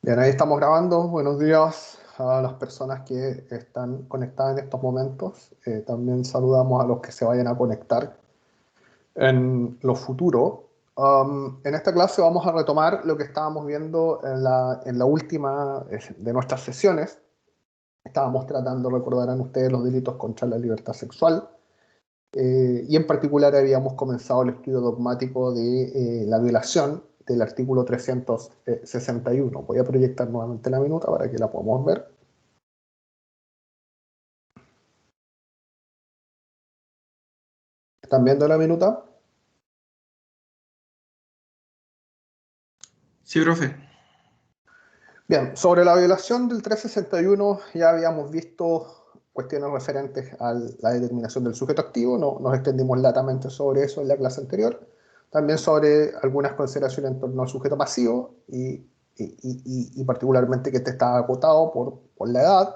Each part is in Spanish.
Bien, ahí estamos grabando. Buenos días a las personas que están conectadas en estos momentos. También saludamos a los que se vayan a conectar en lo futuro. En esta clase vamos a retomar lo que estábamos viendo en la última de nuestras sesiones. Estábamos tratando, recordarán ustedes, los delitos contra la libertad sexual. Y en particular habíamos comenzado el estudio dogmático de la violación del artículo 361. Voy a proyectar nuevamente la minuta para que la podamos ver. ¿Están viendo la minuta? Sí, profe. Bien, sobre la violación del 361 ya habíamos visto cuestiones referentes a la determinación del sujeto activo, no nos extendimos latamente sobre eso en la clase anterior, también sobre algunas consideraciones en torno al sujeto pasivo y particularmente que este está acotado por la edad,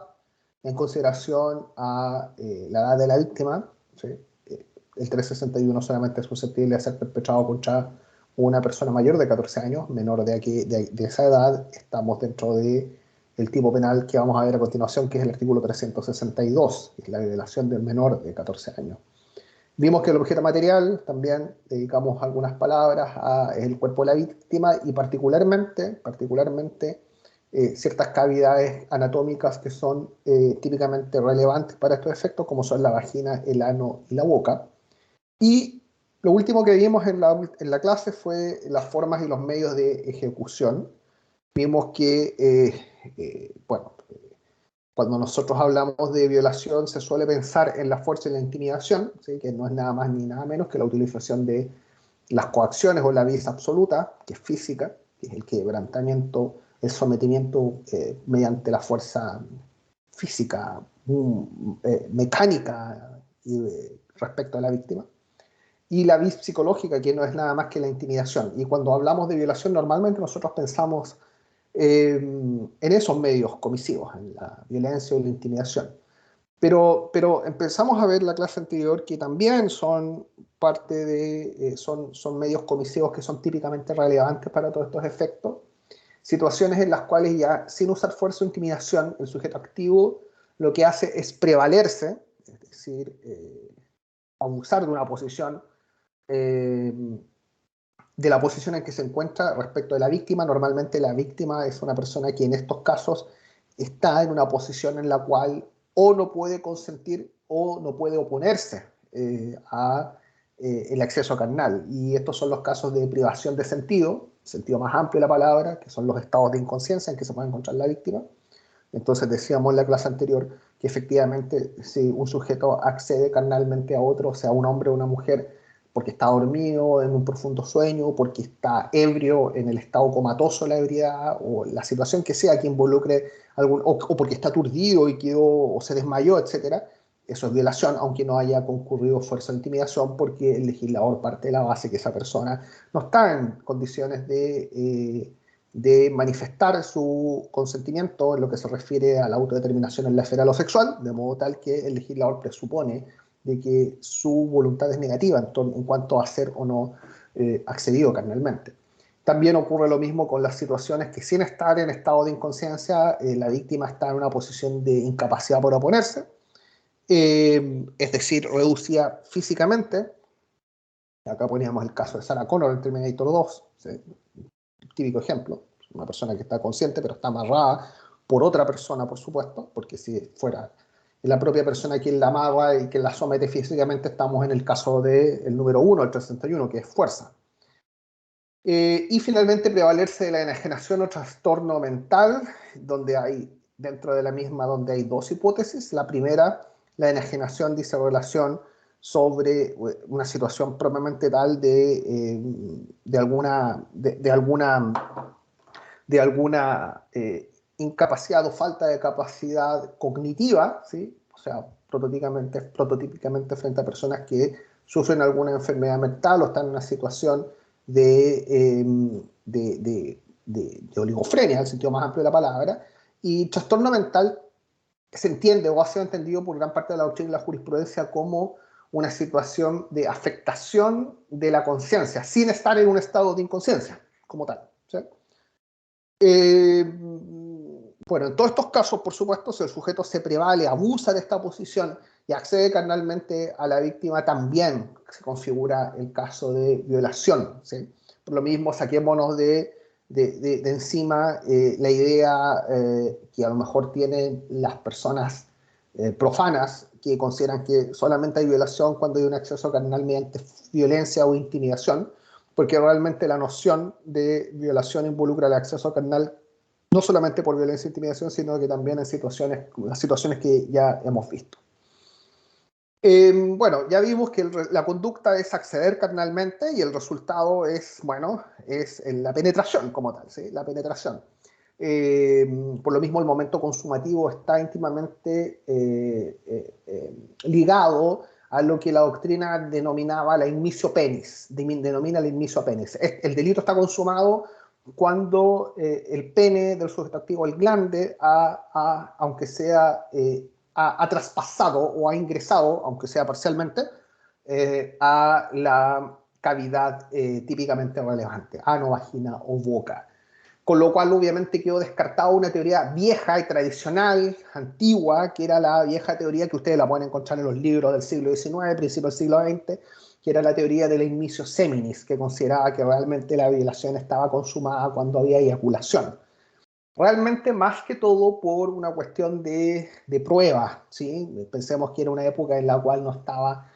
en consideración a la edad de la víctima, ¿sí? El 361 solamente es susceptible de ser perpetrado contra una persona mayor de 14 años, menor de esa edad. Estamos dentro de el tipo penal que vamos a ver a continuación, que es el artículo 362, que es la violación del menor de 14 años. Vimos que el objeto material, también dedicamos algunas palabras al cuerpo de la víctima y particularmente ciertas cavidades anatómicas que son típicamente relevantes para estos efectos, como son la vagina, el ano y la boca. Y lo último que vimos en la clase fue las formas y los medios de ejecución. Vimos que, bueno, cuando nosotros hablamos de violación se suele pensar en la fuerza y la intimidación, ¿sí? Que no es nada más ni nada menos que la utilización de las coacciones o la vis absoluta, que es física, que es el quebrantamiento, el sometimiento mediante la fuerza física, mecánica respecto a la víctima, y la vis psicológica, que no es nada más que la intimidación. Y cuando hablamos de violación, normalmente nosotros pensamos en esos medios comisivos, en la violencia o la intimidación. Pero empezamos a ver la clase anterior que también son parte son medios comisivos que son típicamente relevantes para todos estos efectos. Situaciones en las cuales ya sin usar fuerza o intimidación, el sujeto activo lo que hace es prevalerse, es decir, abusar de una posición eh, de la posición en que se encuentra respecto de la víctima. Normalmente la víctima es una persona que en estos casos está en una posición en la cual o no puede consentir o no puede oponerse a el acceso carnal. Y estos son los casos de privación de sentido más amplio de la palabra, que son los estados de inconsciencia en que se puede encontrar la víctima. Entonces decíamos en la clase anterior que efectivamente si un sujeto accede carnalmente a otro, sea un hombre o una mujer, porque está dormido en un profundo sueño, porque está ebrio en el estado comatoso de la ebriedad, o la situación que sea que involucre o porque está aturdido y quedó o se desmayó, etcétera, eso es violación, aunque no haya concurrido fuerza o intimidación, porque el legislador parte de la base que esa persona no está en condiciones de manifestar su consentimiento en lo que se refiere a la autodeterminación en la esfera de lo sexual, de modo tal que el legislador presupone de que su voluntad es negativa en cuanto a ser o no accedido carnalmente. También ocurre lo mismo con las situaciones que sin estar en estado de inconsciencia, la víctima está en una posición de incapacidad por oponerse, es decir, reducida físicamente. Acá poníamos el caso de Sarah Connor en Terminator 2, ¿sí? Típico ejemplo, una persona que está consciente pero está amarrada por otra persona, por supuesto, porque si fuera la propia persona quien la amarra y quien la somete físicamente, estamos en el caso del número 1, el 361, que es fuerza. Y finalmente prevalerse de la enajenación o trastorno mental, donde hay, dentro de la misma, donde hay dos hipótesis. La primera, la enajenación dice relación sobre una situación propiamente tal de alguna incapacidad o falta de capacidad cognitiva, ¿sí? O sea, prototípicamente frente a personas que sufren alguna enfermedad mental o están en una situación de oligofrenia, en el sentido más amplio de la palabra, y trastorno mental se entiende o ha sido entendido por gran parte de la doctrina y la jurisprudencia como una situación de afectación de la conciencia, sin estar en un estado de inconsciencia como tal, ¿sí? Eh, bueno, en todos estos casos, por supuesto, si el sujeto se prevale, abusa de esta posición y accede carnalmente a la víctima, también se configura el caso de violación, ¿sí? Por lo mismo, saquémonos de encima la idea que a lo mejor tienen las personas profanas que consideran que solamente hay violación cuando hay un acceso carnal mediante violencia o intimidación, porque realmente la noción de violación involucra el acceso carnal no solamente por violencia e intimidación, sino que también en las situaciones que ya hemos visto. Bueno, ya vimos que la conducta es acceder carnalmente y el resultado es, bueno, es la penetración como tal, ¿sí? La penetración. Por lo mismo, el momento consumativo está íntimamente ligado a lo que la doctrina denominaba la immisio penis, denomina la immisio penis. El delito está consumado cuando el pene del sujeto activo, el glande, aunque sea, ha traspasado o ha ingresado, aunque sea parcialmente, a la cavidad típicamente relevante, ano, vagina o boca. Con lo cual, obviamente, quedó descartada una teoría vieja y tradicional, antigua, que era la vieja teoría que ustedes la pueden encontrar en los libros del siglo XIX, principios del siglo XX, que era la teoría del immisio seminis, que consideraba que realmente la violación estaba consumada cuando había eyaculación. Realmente, más que todo, por una cuestión de prueba, ¿sí? Pensemos que era una época en la cual no estaba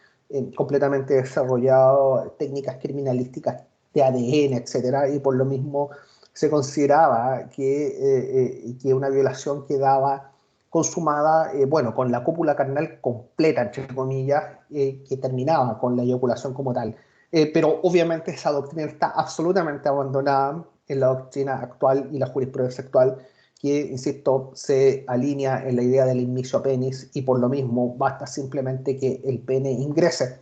completamente desarrollado técnicas criminalísticas de ADN, etcétera, y por lo mismo se consideraba que una violación quedaba consumada, bueno, con la cópula carnal completa, entre comillas, que terminaba con la eyaculación como tal. Pero obviamente esa doctrina está absolutamente abandonada en la doctrina actual y la jurisprudencia actual, que, insisto, se alinea en la idea del immisio penis y por lo mismo basta simplemente que el pene ingrese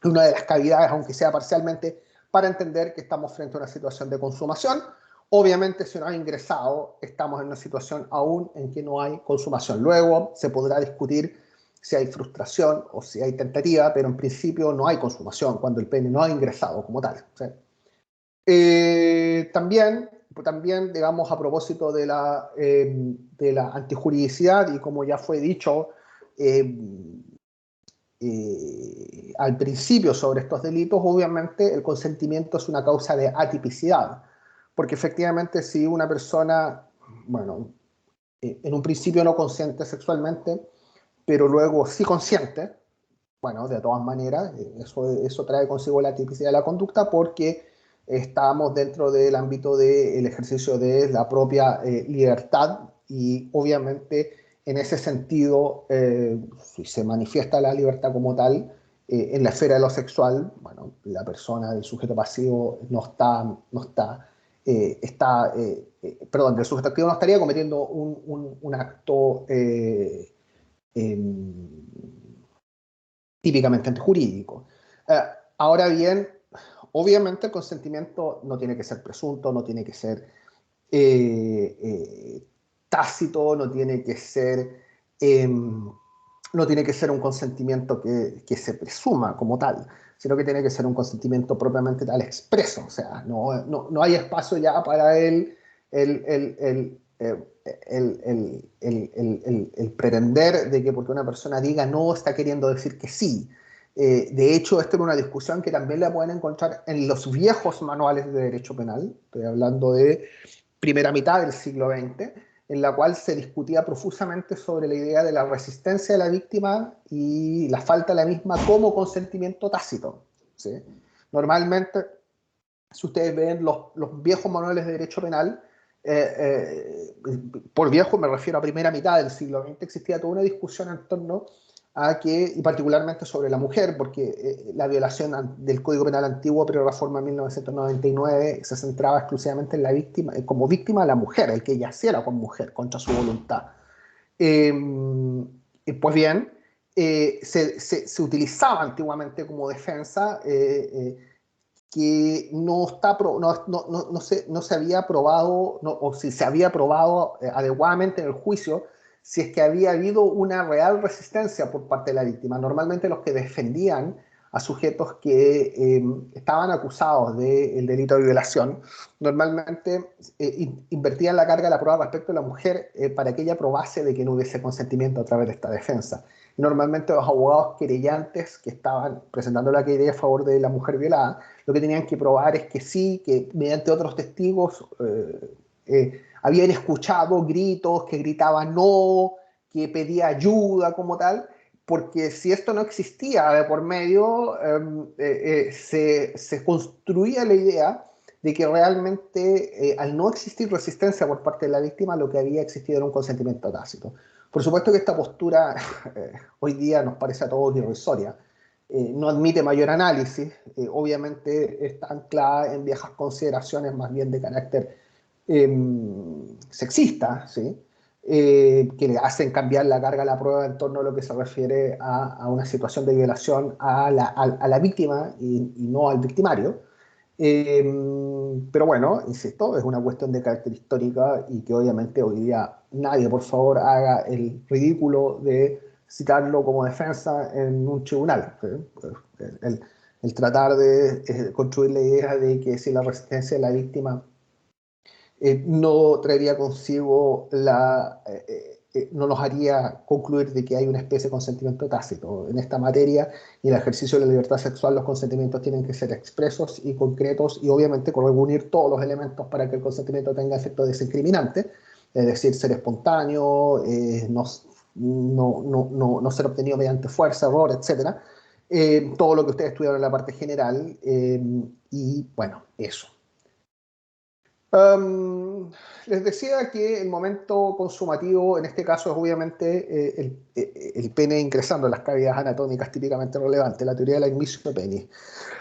en una de las cavidades, aunque sea parcialmente, para entender que estamos frente a una situación de consumación. Obviamente, si no ha ingresado, estamos en una situación aún en que no hay consumación. Luego se podrá discutir si hay frustración o si hay tentativa, pero en principio no hay consumación cuando el pene no ha ingresado como tal, ¿sí? También, digamos, a propósito de la antijuridicidad, y como ya fue dicho eh, al principio sobre estos delitos, obviamente el consentimiento es una causa de atipicidad, porque efectivamente si una persona, bueno, en un principio no consiente sexualmente, pero luego sí consiente, bueno, de todas maneras, eso trae consigo la tipicidad de la conducta porque estamos dentro del ámbito del ejercicio de la propia libertad y obviamente en ese sentido, si se manifiesta la libertad como tal, en la esfera de lo sexual, bueno, la persona, el sujeto pasivo perdón, el sujeto activo no estaría cometiendo un acto típicamente antijurídico. Eh, Ahora bien, obviamente el consentimiento no tiene que ser presunto, no tiene que ser eh, tácito, eh, no tiene que ser un consentimiento que se presuma como tal, sino que tiene que ser un consentimiento propiamente tal expreso. O sea, no hay espacio ya para el pretender de que porque una persona diga no está queriendo decir que sí. De hecho, esto era una discusión que también la pueden encontrar en los viejos manuales de derecho penal. Estoy hablando de primera mitad del siglo XX, en la cual se discutía profusamente sobre la idea de la resistencia de la víctima y la falta de la misma como consentimiento tácito, ¿sí? Normalmente, si ustedes ven los viejos manuales de derecho penal, por viejo me refiero a primera mitad del siglo XX, existía toda una discusión en torno a que, y particularmente sobre la mujer, porque la violación del Código Penal antiguo, pero reforma en 1999, se centraba exclusivamente en la víctima, como víctima a la mujer, el que yaciera con mujer contra su voluntad. Eh, pues bien, se utilizaba antiguamente como defensa que no se había probado, o si se había probado adecuadamente en el juicio, si es que había habido una real resistencia por parte de la víctima. Normalmente los que defendían a sujetos que estaban acusados del delito de violación, normalmente invertían la carga de la prueba respecto a la mujer para que ella probase de que no hubiese consentimiento a través de esta defensa. Y normalmente los abogados querellantes que estaban presentando la querella a favor de la mujer violada, lo que tenían que probar es que sí, que mediante otros testigos habían escuchado gritos, que gritaban no, que pedía ayuda como tal, porque si esto no existía de por medio, se construía la idea de que realmente al no existir resistencia por parte de la víctima, lo que había existido era un consentimiento tácito. Por supuesto que esta postura hoy día nos parece a todos irrisoria, no admite mayor análisis, obviamente está anclada en viejas consideraciones más bien de carácter sexista, ¿sí? Que le hacen cambiar la carga de la prueba en torno a lo que se refiere a una situación de violación a la víctima y no al victimario. Pero bueno, insisto, es una cuestión de carácter histórica y que obviamente hoy día nadie, por favor, haga el ridículo de citarlo como defensa en un tribunal. ¿Sí? El tratar de construir la idea de que si la resistencia de la víctima no traería consigo no nos haría concluir de que hay una especie de consentimiento tácito. En esta materia y en el ejercicio de la libertad sexual, los consentimientos tienen que ser expresos y concretos y obviamente reunir todos los elementos para que el consentimiento tenga efecto desincriminante, es decir, ser espontáneo, no ser obtenido mediante fuerza, error, etc. Todo lo que ustedes estudiaron en la parte general y bueno, eso. Les decía que el momento consumativo en este caso es obviamente el pene ingresando en las cavidades anatómicas típicamente relevantes, la teoría de la inicio pene.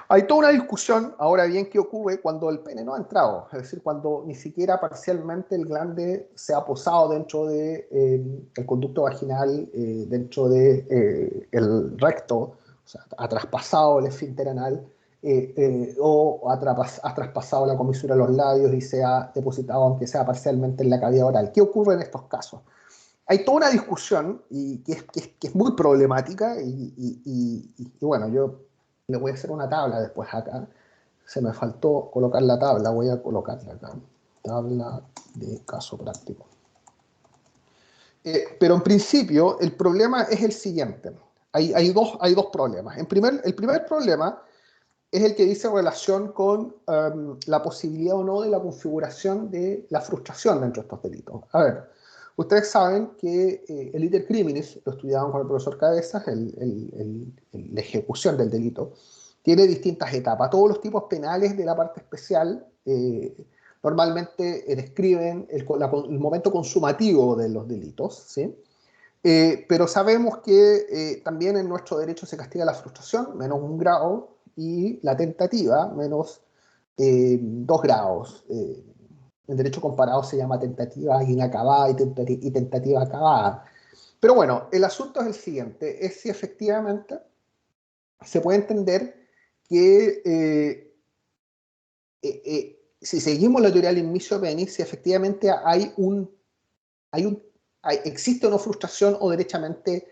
Hay toda una discusión, ahora bien, qué ocurre cuando el pene no ha entrado, es decir, cuando ni siquiera parcialmente el glande se ha posado dentro de, el conducto vaginal, dentro de el recto, o sea, ha traspasado el esfínter anal, o ha traspasado la comisura de los labios y se ha depositado, aunque sea parcialmente, en la cavidad oral. ¿Qué ocurre en estos casos? Hay toda una discusión y que es muy problemática y bueno, yo le voy a hacer una tabla después acá. Se me faltó colocar la tabla, voy a colocarla acá. Tabla de caso práctico. Pero en principio el problema es el siguiente. Hay dos problemas. El primer problema es el que dice relación con la posibilidad o no de la configuración de la frustración dentro de estos delitos. A ver, ustedes saben que el iter criminis, lo estudiaban con el profesor Cabezas, la ejecución del delito, tiene distintas etapas. Todos los tipos penales de la parte especial normalmente describen el momento consumativo de los delitos, ¿sí? Pero sabemos que también en nuestro derecho se castiga la frustración, menos 1 grado, y la tentativa, menos 2 grados. En derecho comparado se llama tentativa inacabada y tentativa acabada. Pero bueno, el asunto es el siguiente, es si efectivamente se puede entender que si seguimos la teoría del inicio penis, si efectivamente existe una frustración o derechamente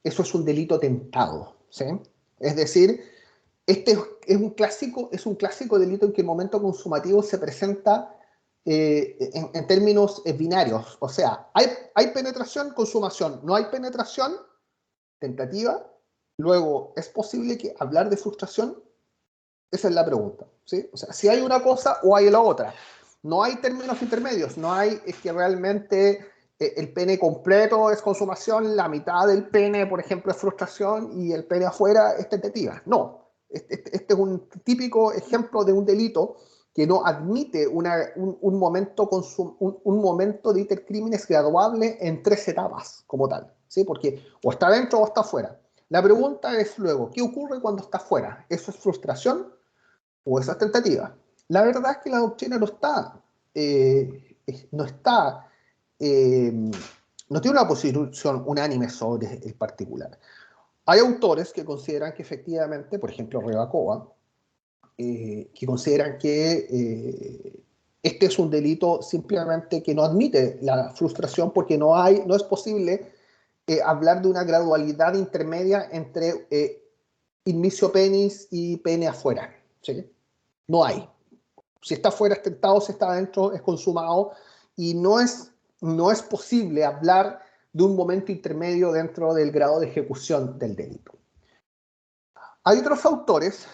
eso es un delito tentado, ¿sí? Es decir, este es un clásico delito en que el momento consumativo se presenta en términos binarios. O sea, hay penetración, consumación. No hay penetración, tentativa. Luego, ¿es posible que hablar de frustración? Esa es la pregunta, ¿sí? O sea, si hay una cosa o hay la otra. No hay términos intermedios. No hay es que realmente el pene completo es consumación, la mitad del pene, por ejemplo, es frustración y el pene afuera es tentativa. No. Este es un típico ejemplo de un delito que no admite un momento de intercrímenes graduable en 3 etapas como tal, ¿sí? Porque o está dentro o está afuera. La pregunta es luego, ¿qué ocurre cuando está afuera? ¿Eso es frustración o eso es tentativa? La verdad es que la doctrina eh, no está eh, no tiene una posición unánime sobre el particular. Hay autores que consideran que efectivamente, por ejemplo, Rebacova, que consideran que este es un delito simplemente que no admite la frustración porque no es posible hablar de una gradualidad intermedia entre inmicio penis y pene afuera, ¿sí? No hay. Si está afuera es tentado, si está adentro es consumado, y no es posible hablar de un momento intermedio dentro del grado de ejecución del delito. Hay otros autores,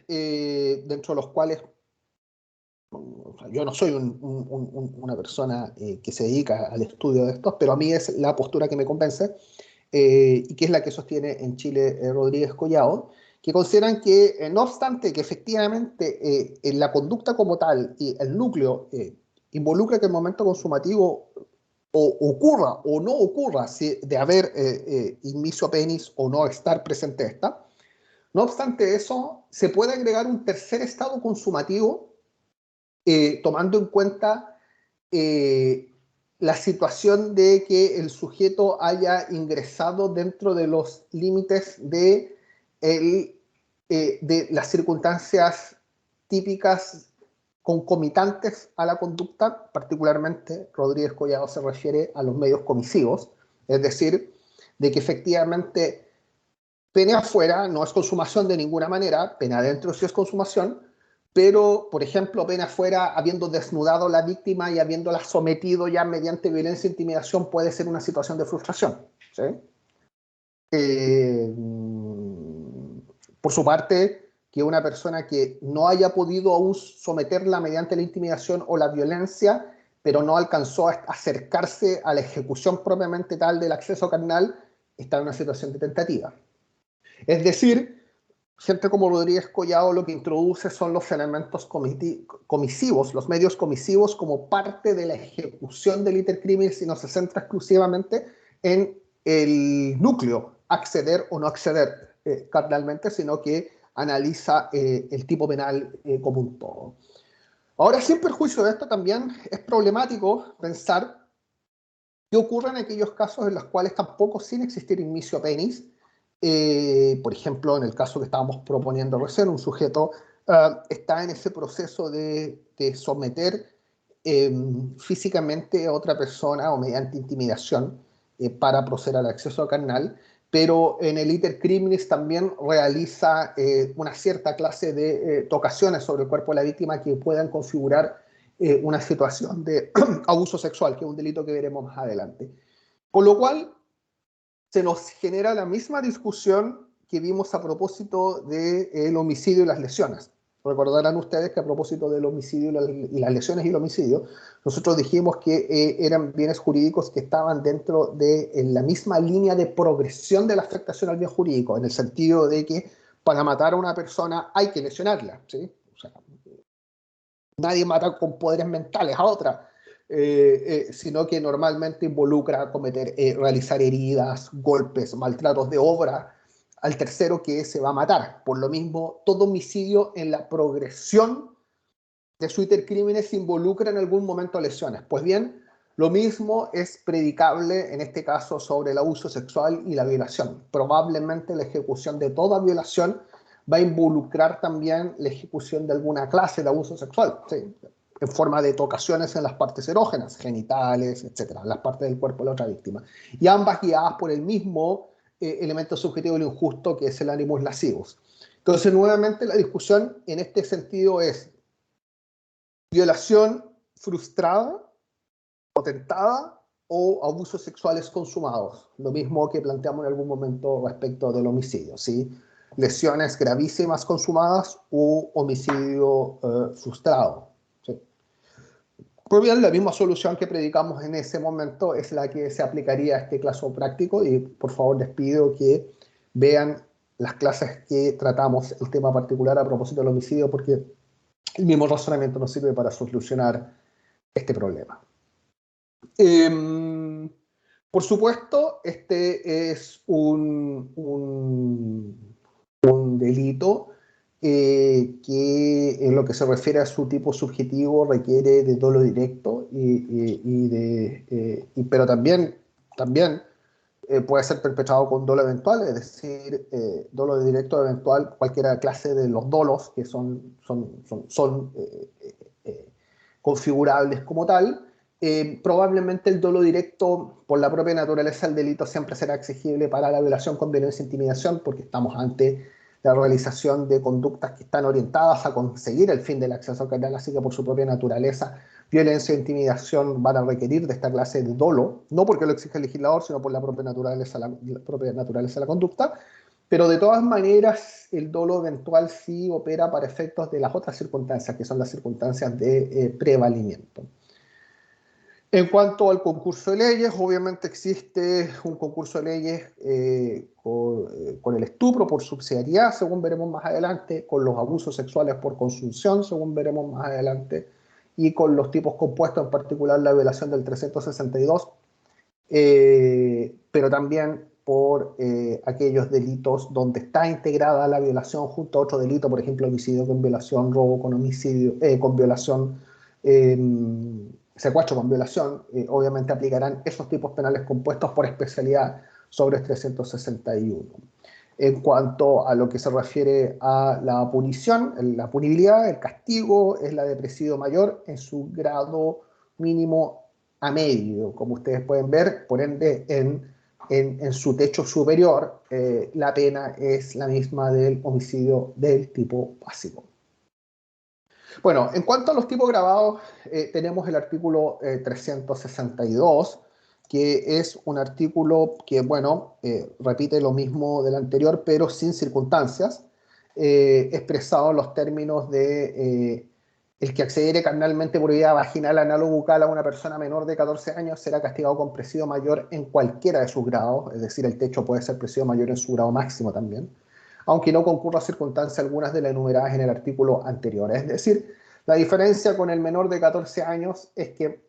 dentro de los cuales yo no soy una persona que se dedica al estudio de estos, pero a mí es la postura que me convence, y que es la que sostiene en Chile Rodríguez Collado, que consideran que, no obstante que efectivamente en la conducta como tal y el núcleo involucra que el momento consumativo ocurra o no ocurra, si de haber inmiso penis o no estar presente esta, no obstante eso, se puede agregar un tercer estado consumativo, tomando en cuenta la situación de que el sujeto haya ingresado dentro de los límites de las circunstancias típicas concomitantes a la conducta. Particularmente Rodríguez Collado se refiere a los medios comisivos, es decir, de que efectivamente pene afuera no es consumación de ninguna manera, pene adentro sí es consumación, pero, por ejemplo, pene afuera, habiendo desnudado a la víctima y habiéndola sometido ya mediante violencia e intimidación, puede ser una situación de frustración, ¿sí? Por su parte, que una persona que no haya podido aún someterla mediante la intimidación o la violencia, pero no alcanzó a acercarse a la ejecución propiamente tal del acceso carnal, está en una situación de tentativa. Es decir, gente como Rodríguez Collado lo que introduce son los elementos comisivos, los medios comisivos como parte de la ejecución del intercrimen, si no se centra exclusivamente en el núcleo, acceder o no acceder carnalmente, sino que analiza el tipo penal como un todo. Ahora, sin perjuicio de esto, también es problemático pensar qué ocurre en aquellos casos en los cuales tampoco, sin existir inmicio penis, por ejemplo, en el caso que estábamos proponiendo recién, un sujeto está en ese proceso de someter físicamente a otra persona o mediante intimidación para proceder al acceso carnal, pero en el iter criminis también realiza una cierta clase de tocaciones sobre el cuerpo de la víctima que puedan configurar una situación de abuso sexual, que es un delito que veremos más adelante. Con lo cual, se nos genera la misma discusión que vimos a propósito del homicidio y las lesiones. Recordarán ustedes que a propósito del homicidio y las lesiones y el homicidio, nosotros dijimos que eran bienes jurídicos que estaban dentro de la misma línea de progresión de la afectación al bien jurídico, en el sentido de que para matar a una persona hay que lesionarla, ¿sí? O sea, nadie mata con poderes mentales a otra. Sino que normalmente involucra cometer, realizar heridas, golpes, maltratos de obra al tercero que se va a matar. Por lo mismo, todo homicidio en la progresión de su intercrímenes involucra en algún momento lesiones. Pues bien, lo mismo es predicable en este caso sobre el abuso sexual y la violación. Probablemente la ejecución de toda violación va a involucrar también la ejecución de alguna clase de abuso sexual, ¿sí? En forma de tocaciones en las partes erógenas, genitales, etcétera, las partes del cuerpo de la otra víctima. Y ambas guiadas por el mismo elemento subjetivo de lo injusto, que es el animus lascivus. Entonces, nuevamente, la discusión en este sentido es violación frustrada o tentada o abusos sexuales consumados. Lo mismo que planteamos en algún momento respecto del homicidio, ¿sí? Lesiones gravísimas consumadas u homicidio frustrado. ¿Sí? Pues bien, la misma solución que predicamos en ese momento es la que se aplicaría a este caso práctico, y por favor les pido que vean las clases que tratamos el tema particular a propósito del homicidio, porque el mismo razonamiento nos sirve para solucionar este problema. Por supuesto, este es un delito que en lo que se refiere a su tipo subjetivo requiere de dolo directo, pero también puede ser perpetrado con dolo eventual, es decir, dolo directo eventual, cualquiera clase de los dolos que son configurables como tal. Probablemente el dolo directo, por la propia naturaleza del delito, siempre será exigible para la violación con violencia e intimidación, porque estamos ante la realización de conductas que están orientadas a conseguir el fin del acceso carnal, así que por su propia naturaleza, violencia e intimidación van a requerir de esta clase de dolo, no porque lo exige el legislador, sino por la propia naturaleza de la conducta, pero de todas maneras el dolo eventual sí opera para efectos de las otras circunstancias, que son las circunstancias de prevalimiento. En cuanto al concurso de leyes, obviamente existe un concurso de leyes con el estupro por subsidiariedad, según veremos más adelante, con los abusos sexuales por consunción, según veremos más adelante, y con los tipos compuestos, en particular la violación del 362, pero también por aquellos delitos donde está integrada la violación junto a otro delito, por ejemplo, homicidio con violación, robo con homicidio, con violación, secuestro con violación, obviamente aplicarán esos tipos penales compuestos por especialidad sobre el 361. En cuanto a lo que se refiere a la punición, la punibilidad, el castigo es la de presidio mayor en su grado mínimo a medio, como ustedes pueden ver, por ende en su techo superior la pena es la misma del homicidio del tipo básico. Bueno, en cuanto a los tipos gravados, tenemos el artículo 362, que es un artículo que, bueno, repite lo mismo del anterior, pero sin circunstancias, expresado en los términos de el que accediere carnalmente por vía vaginal, anal o bucal a una persona menor de 14 años será castigado con presidio mayor en cualquiera de sus grados, es decir, el techo puede ser presidio mayor en su grado máximo también, aunque no concurra circunstancia algunas de las enumeradas en el artículo anterior. Es decir, la diferencia con el menor de 14 años es que,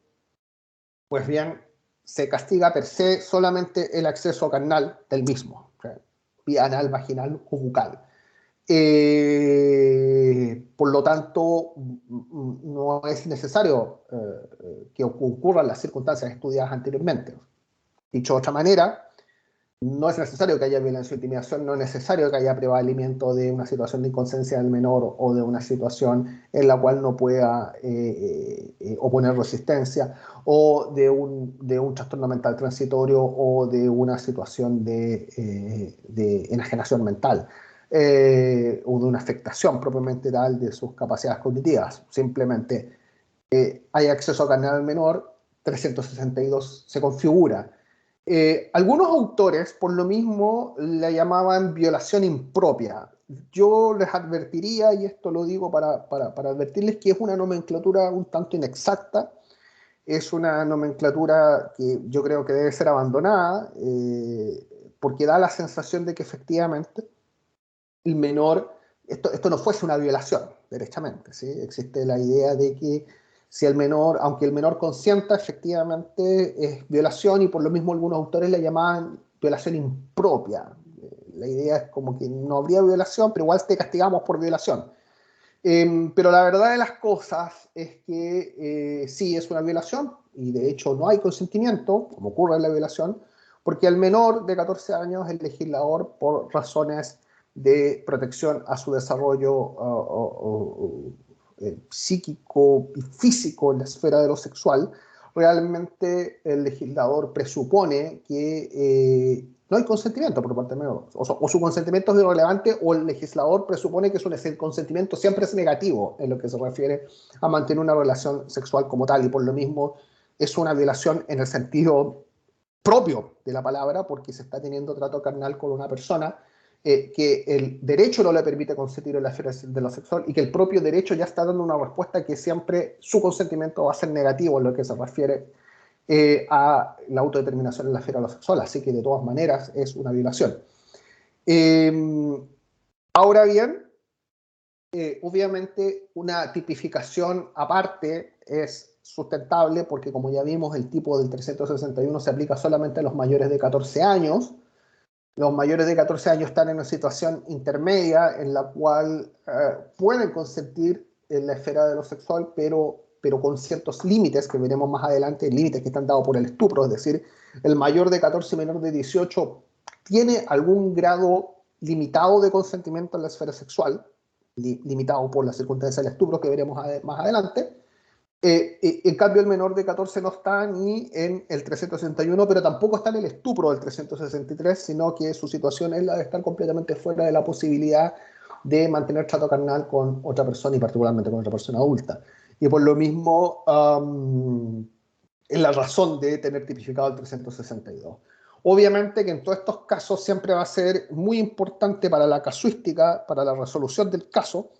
pues bien, se castiga per se solamente el acceso carnal del mismo, o sea, vía anal, vaginal o bucal. Por lo tanto, no es necesario que ocurran las circunstancias estudiadas anteriormente. Dicho de otra manera, no es necesario que haya violencia o intimidación, no es necesario que haya prevalimiento de una situación de inconsciencia del menor o de una situación en la cual no pueda oponer resistencia, o de un trastorno mental transitorio o de una situación de enajenación mental. O de una afectación propiamente tal de sus capacidades cognitivas. Simplemente hay acceso carnal al menor, 362 se configura. Algunos autores, por lo mismo, la llamaban violación impropia. Yo les advertiría, y esto lo digo para advertirles, que es una nomenclatura un tanto inexacta, es una nomenclatura que yo creo que debe ser abandonada, porque da la sensación de que efectivamente el menor, esto no fuese una violación, derechamente, ¿sí? Existe la idea de que si el menor, aunque el menor consienta, efectivamente es violación, y por lo mismo algunos autores la llamaban violación impropia. La idea es como que no habría violación, pero igual te castigamos por violación. Pero la verdad de las cosas es que sí es una violación, y de hecho no hay consentimiento, como ocurre en la violación, porque al menor de 14 años el legislador, por razones de protección a su desarrollo psíquico y físico en la esfera de lo sexual, realmente el legislador presupone que no hay consentimiento por parte del menor, o su consentimiento es irrelevante, o el legislador presupone que el consentimiento siempre es negativo en lo que se refiere a mantener una relación sexual como tal, y por lo mismo es una violación en el sentido propio de la palabra, porque se está teniendo trato carnal con una persona que el derecho no le permite consentir en la esfera de lo sexual, y que el propio derecho ya está dando una respuesta que siempre su consentimiento va a ser negativo en lo que se refiere a la autodeterminación en la esfera de lo sexual, así que de todas maneras es una violación. Ahora bien, obviamente una tipificación aparte es sustentable, porque como ya vimos, el tipo del 361 se aplica solamente a los mayores de 14 años. Los mayores de 14 años están en una situación intermedia en la cual pueden consentir en la esfera de lo sexual, pero con ciertos límites que veremos más adelante, límites que están dados por el estupro, es decir, el mayor de 14 y menor de 18 tiene algún grado limitado de consentimiento en la esfera sexual, limitado por las circunstancias del estupro que veremos más adelante, En cambio, el menor de 14 no está ni en el 361, pero tampoco está en el estupro del 363, sino que su situación es la de estar completamente fuera de la posibilidad de mantener trato carnal con otra persona y particularmente con otra persona adulta. Y por lo mismo, es la razón de tener tipificado el 362. Obviamente que en todos estos casos siempre va a ser muy importante para la casuística, para la resolución del caso,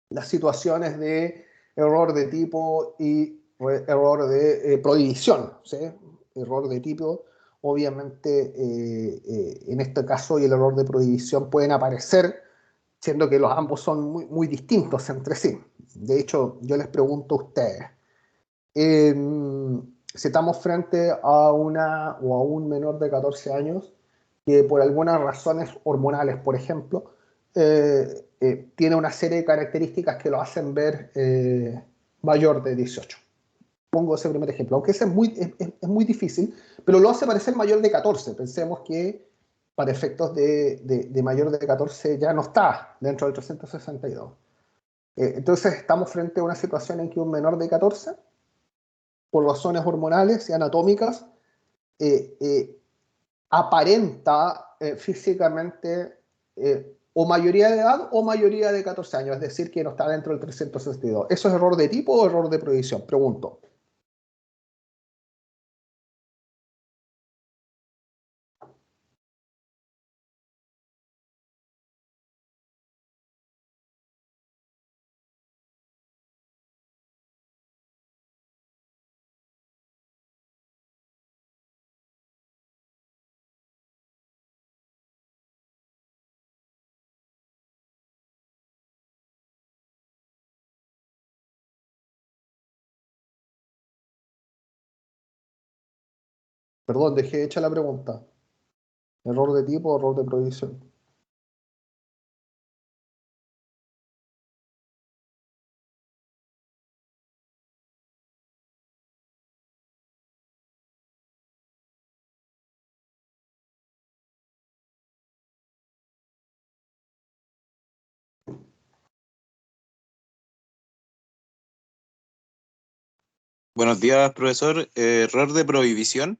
las situaciones de error de tipo y error de prohibición, ¿sí? Error de tipo, obviamente, en este caso y el error de prohibición pueden aparecer, siendo que los ambos son muy, muy distintos entre sí. De hecho, yo les pregunto a ustedes, eh, si estamos frente a una o a un menor de 14 años que por algunas razones hormonales, por ejemplo, tiene una serie de características que lo hacen ver mayor de 18. Pongo ese primer ejemplo, aunque ese es muy difícil, pero lo hace parecer mayor de 14. Pensemos que para efectos de mayor de 14 ya no está dentro del 362. Entonces estamos frente a una situación en que un menor de 14 por razones hormonales y anatómicas, eh, eh, aparenta físicamente o mayoría de edad o mayoría de 14 años, es decir, que no está dentro del 362. ¿Eso es error de tipo o error de prohibición? Pregunto. Perdón, dejé hecha la pregunta. ¿Error de tipo o error de prohibición? Buenos días, profesor. Error de prohibición,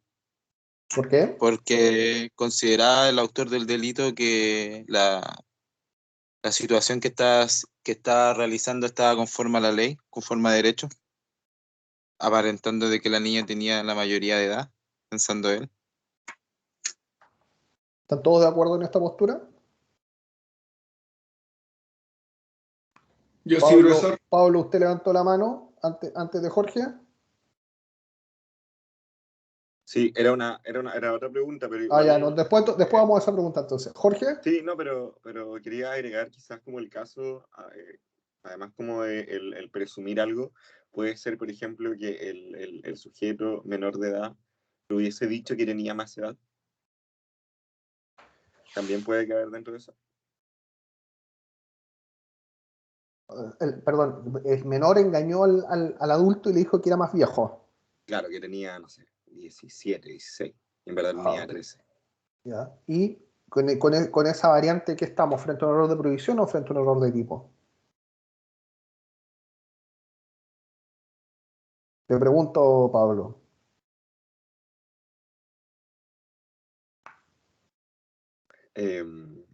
¿Por qué? porque consideraba el autor del delito que la situación que está realizando estaba conforme a la ley, conforme a derecho, aparentando de que la niña tenía la mayoría de edad, pensando él. ¿Están todos de acuerdo en esta postura? Yo sí, Pablo, profesor. Pablo, usted levantó la mano antes de Jorge. Sí, era otra pregunta, pero Ah, ya, no, igual, después vamos a esa pregunta entonces. Jorge, sí, no, pero quería agregar quizás como el caso, además como de el presumir algo, puede ser, por ejemplo, que el sujeto menor de edad le hubiese dicho que tenía más edad, también puede caber dentro de eso. perdón, el menor engañó al adulto y le dijo que era más viejo. Claro, que tenía, no sé, 17, 16, y en verdad Ah, tenía ok. 13. ¿Ya? Y con esa variante, ¿qué estamos? ¿Frente a un error de prohibición o frente a un error de tipo? Te pregunto, Pablo. Em,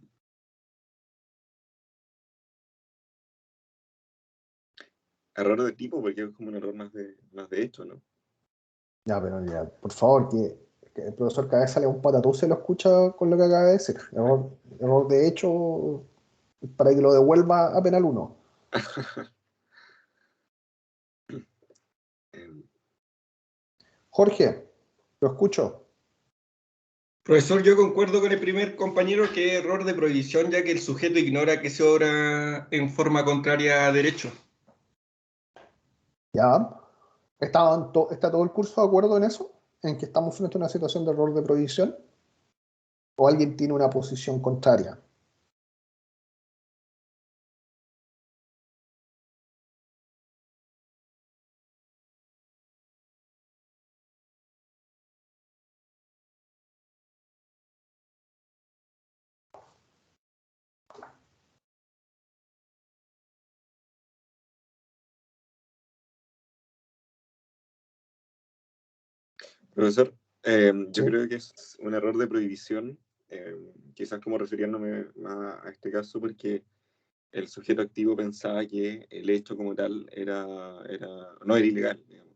Error de tipo, porque es como un error más de hecho, ¿no? Ya, pero ya, por favor, que el profesor Cabeza le da un patatús se lo escucha con lo que acaba de decir. Error de hecho para que lo devuelva a penal uno. Em, Jorge, lo escucho. Profesor, yo concuerdo con el primer compañero que es error de prohibición, ya que el sujeto ignora que se obra en forma contraria a derecho. Ya. ¿Está todo el curso de acuerdo en eso? ¿En que estamos frente a una situación de error de prohibición? ¿O alguien tiene una posición contraria? Profesor, yo Sí. creo que es un error de prohibición, quizás como refiriéndome más a este caso, porque el sujeto activo pensaba que el hecho como tal no era ilegal, digamos.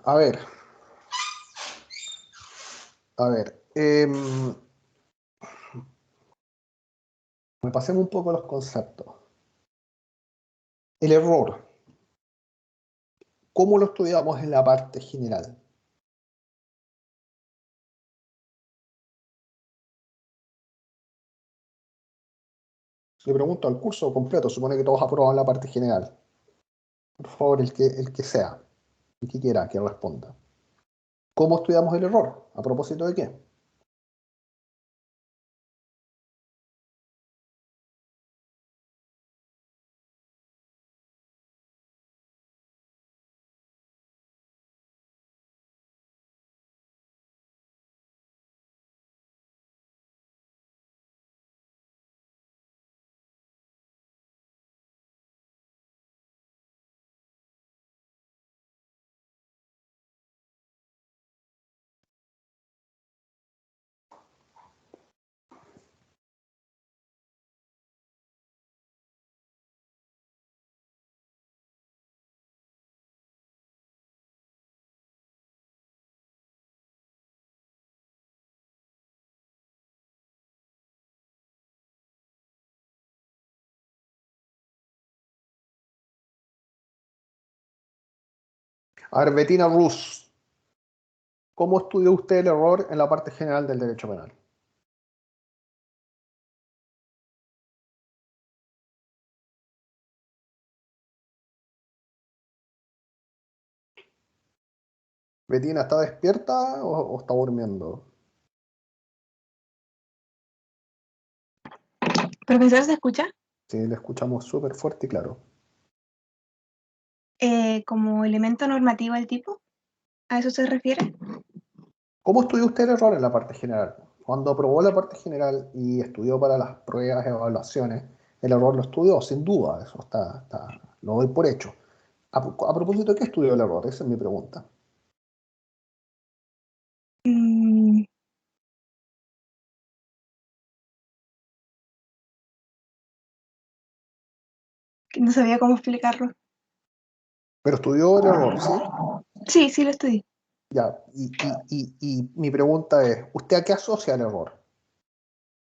A ver, a ver. Repasemos un poco los conceptos. El error, ¿cómo lo estudiamos en la parte general? Le pregunto al curso completo, supone que todos aproban la parte general. Por favor, el que sea, el que quiera que responda. ¿Cómo estudiamos el error? ¿A propósito de qué? A ver, Bettina Rus, ¿cómo estudió usted el error en la parte general del derecho penal? ¿Bettina está despierta o está durmiendo? Profesor, ¿se escucha? Sí, le escuchamos súper fuerte y claro. Como elemento normativo del tipo, ¿a eso se refiere? ¿Cómo estudió usted el error en la parte general? Cuando aprobó la parte general y estudió para las pruebas, evaluaciones, el error lo estudió, sin duda, eso lo doy por hecho. A propósito, ¿de qué estudió el error? Esa es mi pregunta. Mm, que no sabía cómo explicarlo. Pero estudió el error, ¿sí? Sí, sí lo estudié. Ya, y mi pregunta es, ¿usted a qué asocia el error?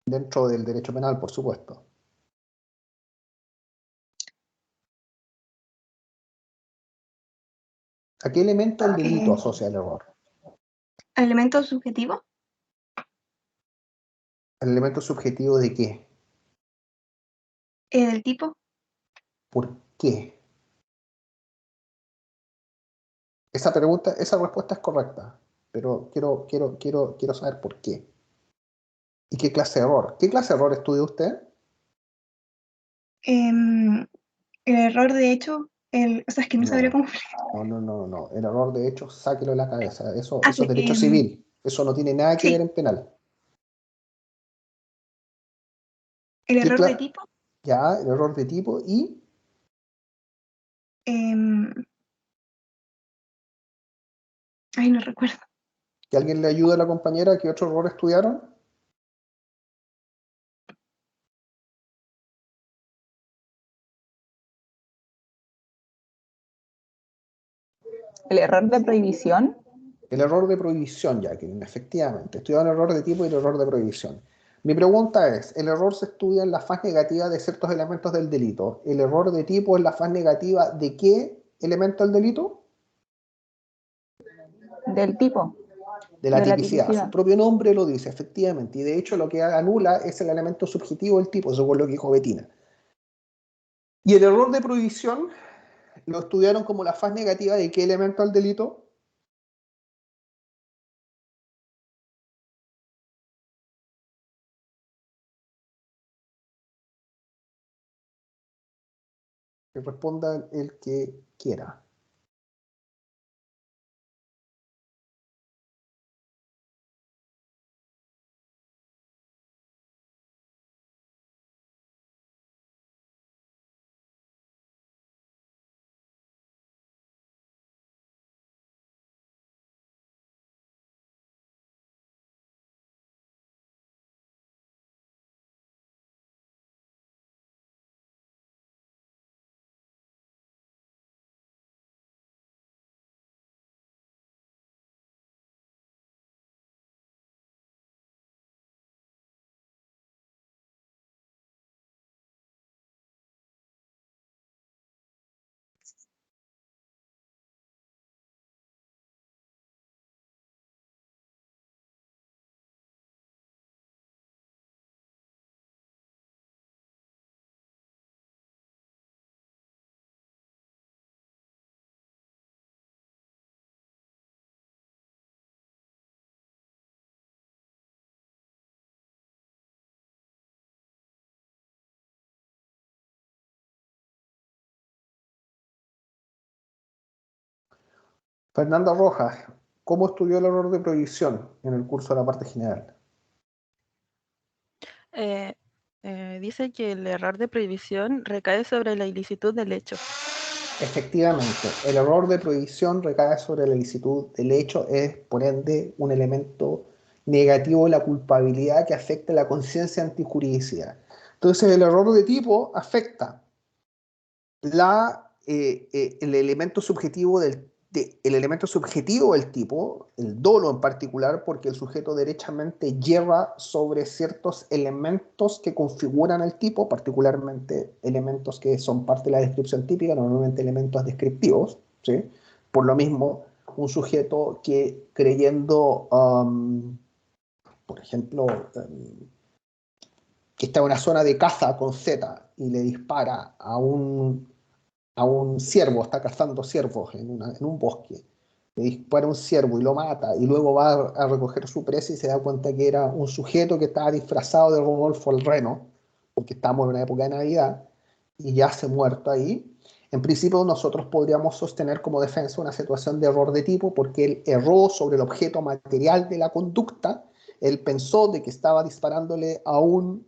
Dentro del derecho penal, por supuesto. ¿A qué elemento del delito asocia el error? ¿Elemento subjetivo? ¿El elemento subjetivo de qué? ¿Del tipo? ¿Por qué? Esa pregunta, esa respuesta es correcta, pero quiero saber por qué. ¿Y qué clase de error? ¿Qué clase de error estudia usted? Em, el error de hecho, o sea, es que no sabría No, cómo explicar. no. El error, de hecho, sáquelo de la cabeza. Eso Así, es derecho civil. Eso no tiene nada que ver sí, en penal. el ¿Qué error de cla- tipo, Ya, el error de tipo y em, ay, no recuerdo. que alguien le ayude a la compañera que otro error estudiaron. El error de prohibición. El error de prohibición, Jacqueline, efectivamente. Estudiaron el error de tipo y el error de prohibición. Mi pregunta es, ¿el error se estudia en la faz negativa de ciertos elementos del delito? ¿El error de tipo es la faz negativa de qué elemento del delito? Del tipo, De la de la tipicidad. Su tipicidad. propio nombre lo dice, efectivamente. Y de hecho lo que anula es el elemento subjetivo del tipo, según lo que dijo Bettina. Y el error de prohibición lo estudiaron como la faz negativa de qué elemento del delito. Que responda el que quiera. Fernando Rojas, ¿cómo estudió el error de prohibición en el curso de la parte general? Dice que el error de prohibición recae sobre la ilicitud del hecho. Efectivamente, el error de prohibición recae sobre la ilicitud del hecho, es por ende un elemento negativo de la culpabilidad que afecta la conciencia antijuridicidad. Entonces el error de tipo afecta el elemento subjetivo el elemento subjetivo del tipo, el dolo en particular, porque el sujeto derechamente yerra sobre ciertos elementos que configuran el tipo, particularmente elementos que son parte de la descripción típica, normalmente elementos descriptivos, ¿sí? Por lo mismo, un sujeto que creyendo, por ejemplo, que está en una zona de caza con Z y le dispara a un ciervo, está cazando ciervos en un bosque, le dispara un ciervo y lo mata, y luego va a recoger su presa y se da cuenta que era un sujeto que estaba disfrazado de Rodolfo el Reno, porque estamos en una época de Navidad, y yace muerto ahí. En principio nosotros podríamos sostener como defensa una situación de error de tipo, porque él erró sobre el objeto material de la conducta, él pensó de que estaba disparándole a un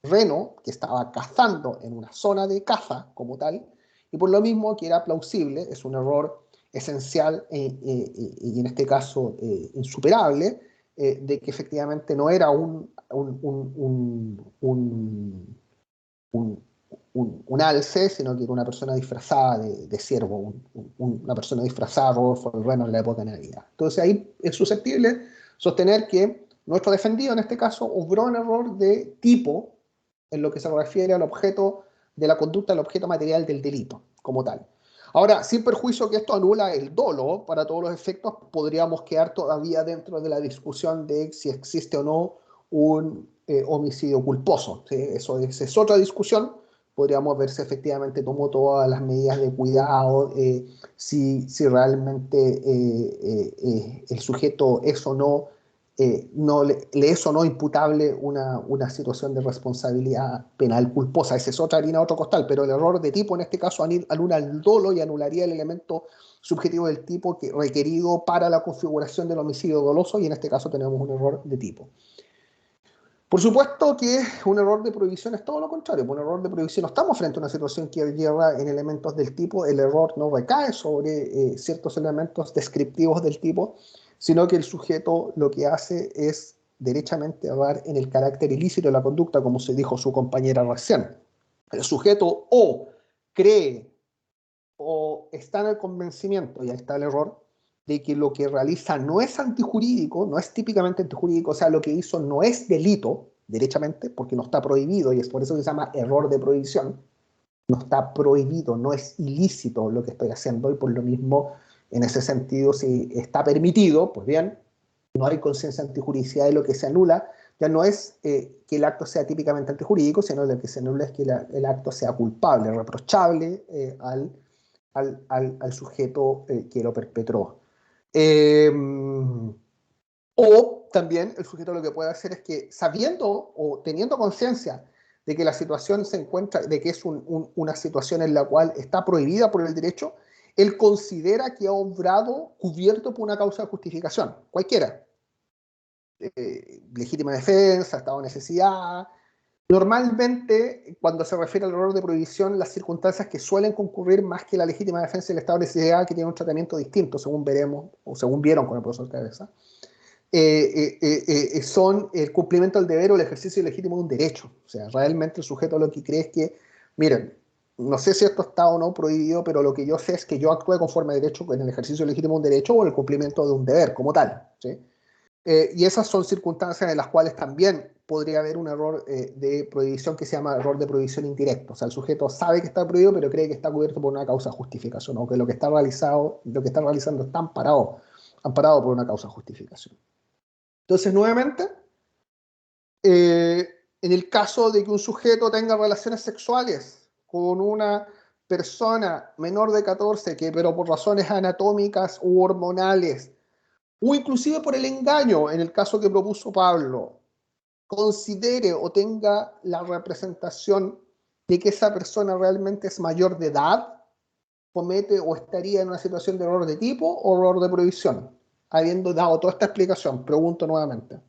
reno que estaba cazando en una zona de caza como tal, y por lo mismo que era plausible, es un error esencial y en este caso insuperable, de que efectivamente no era un alce, sino que era una persona disfrazada de ciervo, una persona disfrazada de Rodolfo el Reno en la época de Navidad. Entonces ahí es susceptible sostener que nuestro defendido en este caso obró un error de tipo en lo que se refiere al objeto de la conducta, al objeto material del delito como tal. Ahora, sin perjuicio que esto anula el dolo, para todos los efectos podríamos quedar todavía dentro de la discusión de si existe o no un homicidio culposo. ¿Sí? Eso es otra discusión. Podríamos ver si efectivamente tomó todas las medidas de cuidado, si realmente el sujeto es o no le es o no imputable una situación de responsabilidad penal culposa. Esa es otra harina, otro costal, pero el error de tipo en este caso anula el dolo y anularía el elemento subjetivo del tipo que requerido para la configuración del homicidio doloso, y en este caso tenemos un error de tipo. Por supuesto que un error de prohibición es todo lo contrario. Por un error de prohibición no estamos frente a una situación que lleva en elementos del tipo, el error no recae sobre ciertos elementos descriptivos del tipo, sino que el sujeto lo que hace es derechamente errar en el carácter ilícito de la conducta, como se dijo su compañera recién. El sujeto o cree o está en el convencimiento, y ahí está el error, de que lo que realiza no es antijurídico, no es típicamente antijurídico, o sea, lo que hizo no es delito, derechamente, porque no está prohibido, y es por eso que se llama error de prohibición, no está prohibido, no es ilícito lo que estoy haciendo, y por lo mismo, en ese sentido, si está permitido, pues bien, no hay conciencia antijuridicidad, de lo que se anula ya no es que el acto sea típicamente antijurídico, sino lo que se anula es que el acto sea culpable, reprochable al sujeto que lo perpetró. O también el sujeto lo que puede hacer es que, sabiendo o teniendo conciencia de que la situación se encuentra, de que es una situación en la cual está prohibida por el derecho, él considera que ha obrado cubierto por una causa de justificación, cualquiera. Legítima defensa, estado de necesidad. Normalmente, cuando se refiere al error de prohibición, las circunstancias que suelen concurrir más que la legítima defensa y el estado de necesidad, que tiene un tratamiento distinto, según veremos, o según vieron con el profesor Cabeza, son el cumplimiento del deber o el ejercicio legítimo de un derecho. O sea, realmente el sujeto lo que cree es que, miren, no sé si esto está o no prohibido, pero lo que yo sé es que yo actúe conforme a derecho en el ejercicio legítimo de un derecho o en el cumplimiento de un deber como tal. ¿Sí? Y esas son circunstancias en las cuales también podría haber un error de prohibición que se llama error de prohibición indirecto. O sea, el sujeto sabe que está prohibido, pero cree que está cubierto por una causa de justificación, o que lo que está realizando está amparado por una causa de justificación. Entonces, nuevamente, en el caso de que un sujeto tenga relaciones sexuales con una persona menor de 14, pero por razones anatómicas u hormonales, o inclusive por el engaño, en el caso que propuso Pablo, considere o tenga la representación de que esa persona realmente es mayor de edad, comete o estaría en una situación de error de tipo o error de provisión? Habiendo dado toda esta explicación, pregunto nuevamente.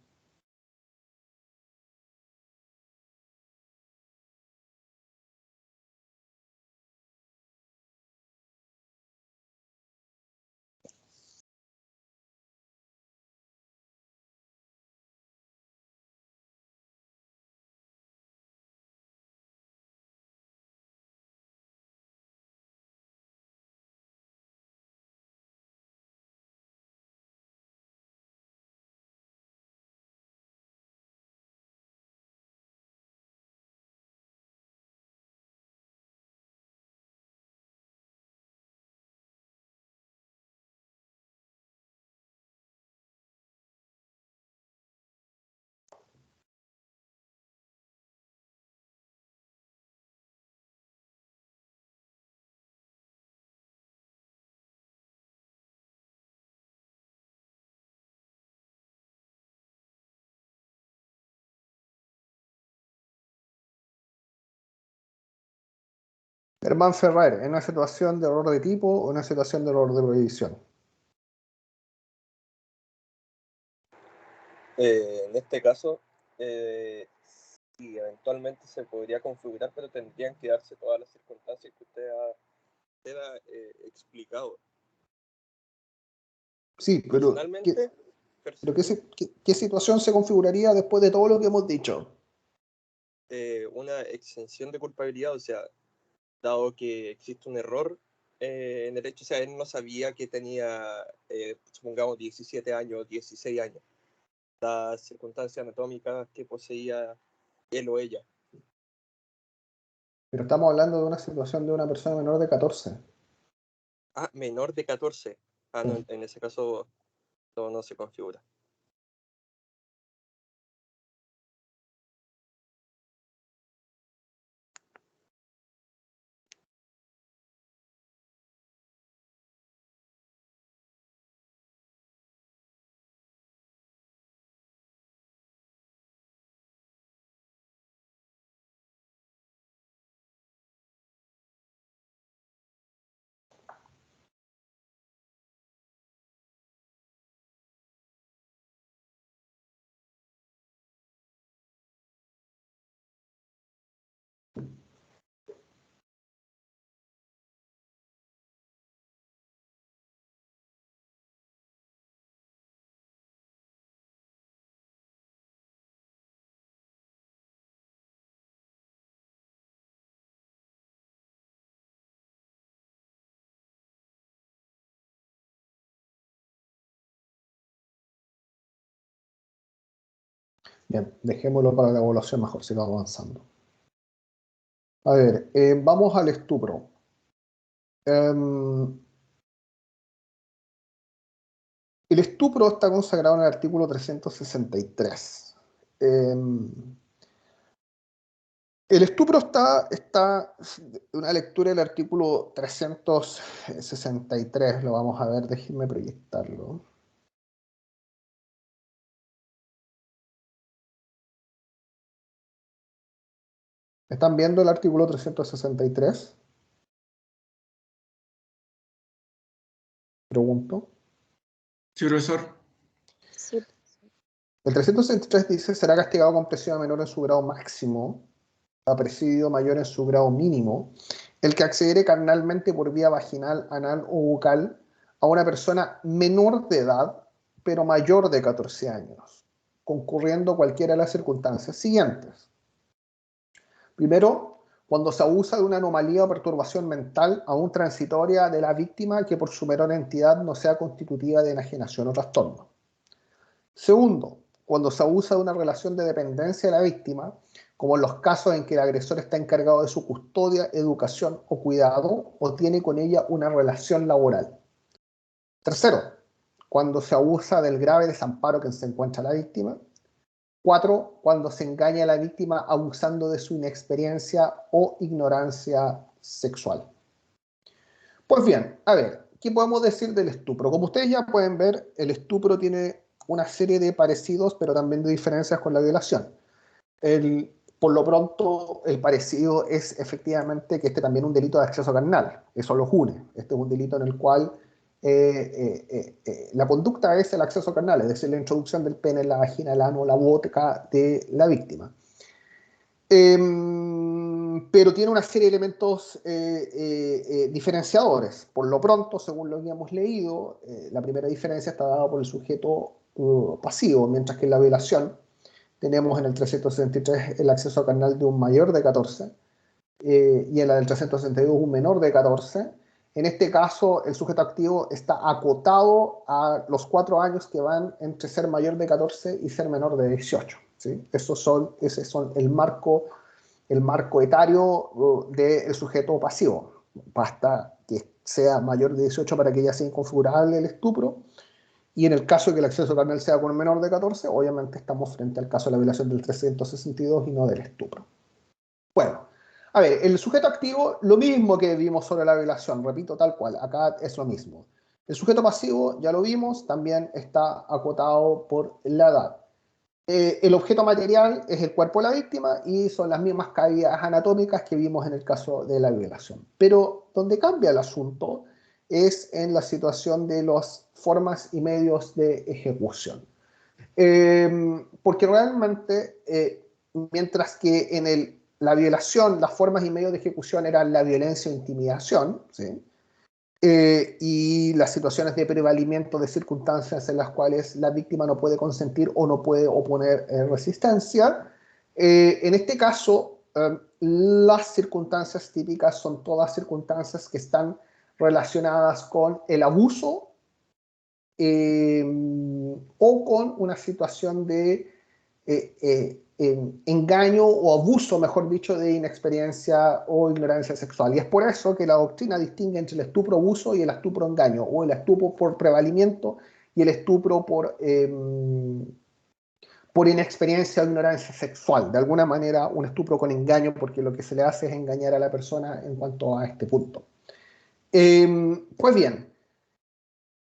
Germán Ferrer, ¿en una situación de error de tipo o en una situación de error de provisión? En este caso, sí, eventualmente se podría configurar, pero tendrían que darse todas las circunstancias que usted ha explicado. Sí, pero Personalmente, ¿qué situación se configuraría después de todo lo que hemos dicho? una exención de culpabilidad, o sea, dado que existe un error en el hecho, o sea, él no sabía que tenía, supongamos, 17 años, 16 años, las circunstancias anatómicas que poseía él o ella. Pero estamos hablando de una situación de una persona menor de 14. Ah, menor de 14. Ah, no, Sí. en ese caso no se configura. Bien, dejémoslo para la evaluación mejor, sigamos avanzando. A ver, vamos al estupro. El estupro está consagrado en el artículo 363. El estupro está una lectura del artículo 363, lo vamos a ver, déjenme proyectarlo. ¿Están viendo el artículo 363? Pregunto. Sí, profesor. Sí. El 363 dice, será castigado con presión menor en su grado máximo, a presidio mayor en su grado mínimo, el que accediere carnalmente por vía vaginal, anal o bucal a una persona menor de edad, pero mayor de 14 años, concurriendo cualquiera de las circunstancias siguientes. Primero, cuando se abusa de una anomalía o perturbación mental aún transitoria de la víctima que por su menor entidad no sea constitutiva de enajenación o trastorno. Segundo, cuando se abusa de una relación de dependencia de la víctima, como en los casos en que el agresor está encargado de su custodia, educación o cuidado, o tiene con ella una relación laboral. Tercero, cuando se abusa del grave desamparo que se encuentra la víctima. 4, cuando se engaña a la víctima abusando de su inexperiencia o ignorancia sexual. Pues bien, a ver, ¿qué podemos decir del estupro? Como ustedes ya pueden ver, el estupro tiene una serie de parecidos, pero también de diferencias con la violación. por lo pronto, el parecido es efectivamente que este también es un delito de acceso carnal. Eso los une. Este es un delito en el cual la conducta es el acceso carnal, es decir, la introducción del pene en la vagina, el ano, la boca de la víctima. Pero tiene una serie de elementos diferenciadores. Por lo pronto, según lo que hemos leído, la primera diferencia está dada por el sujeto pasivo, mientras que en la violación tenemos en el 363 el acceso carnal de un mayor de 14 y en la del 362 un menor de 14. En este caso, el sujeto activo está acotado a los 4 años que van entre ser mayor de 14 y ser menor de 18. ¿Sí? Ese son el marco etario del sujeto pasivo. Basta que sea mayor de 18 para que ya sea inconfigurable el estupro. Y en el caso de que el acceso carnal sea con menor de 14, obviamente estamos frente al caso de la violación del 362 y no del estupro. Bueno, a ver, el sujeto activo, lo mismo que vimos sobre la violación, repito, tal cual, acá es lo mismo. El sujeto pasivo, ya lo vimos, también está acotado por la edad. El objeto material es el cuerpo de la víctima y son las mismas cavidades anatómicas que vimos en el caso de la violación. Pero donde cambia el asunto es en la situación de las formas y medios de ejecución. Porque realmente, mientras que en la violación, las formas y medios de ejecución eran la violencia o intimidación, ¿sí? Y las situaciones de prevalimiento de circunstancias en las cuales la víctima no puede consentir o no puede oponer resistencia. En este caso, las circunstancias típicas son todas circunstancias que están relacionadas con el abuso o con una situación de engaño o abuso, mejor dicho, de inexperiencia o ignorancia sexual. Y es por eso que la doctrina distingue entre el estupro abuso y el estupro engaño, o el estupro por prevalimiento y el estupro por inexperiencia o ignorancia sexual. De alguna manera, un estupro con engaño, porque lo que se le hace es engañar a la persona en cuanto a este punto. Pues bien,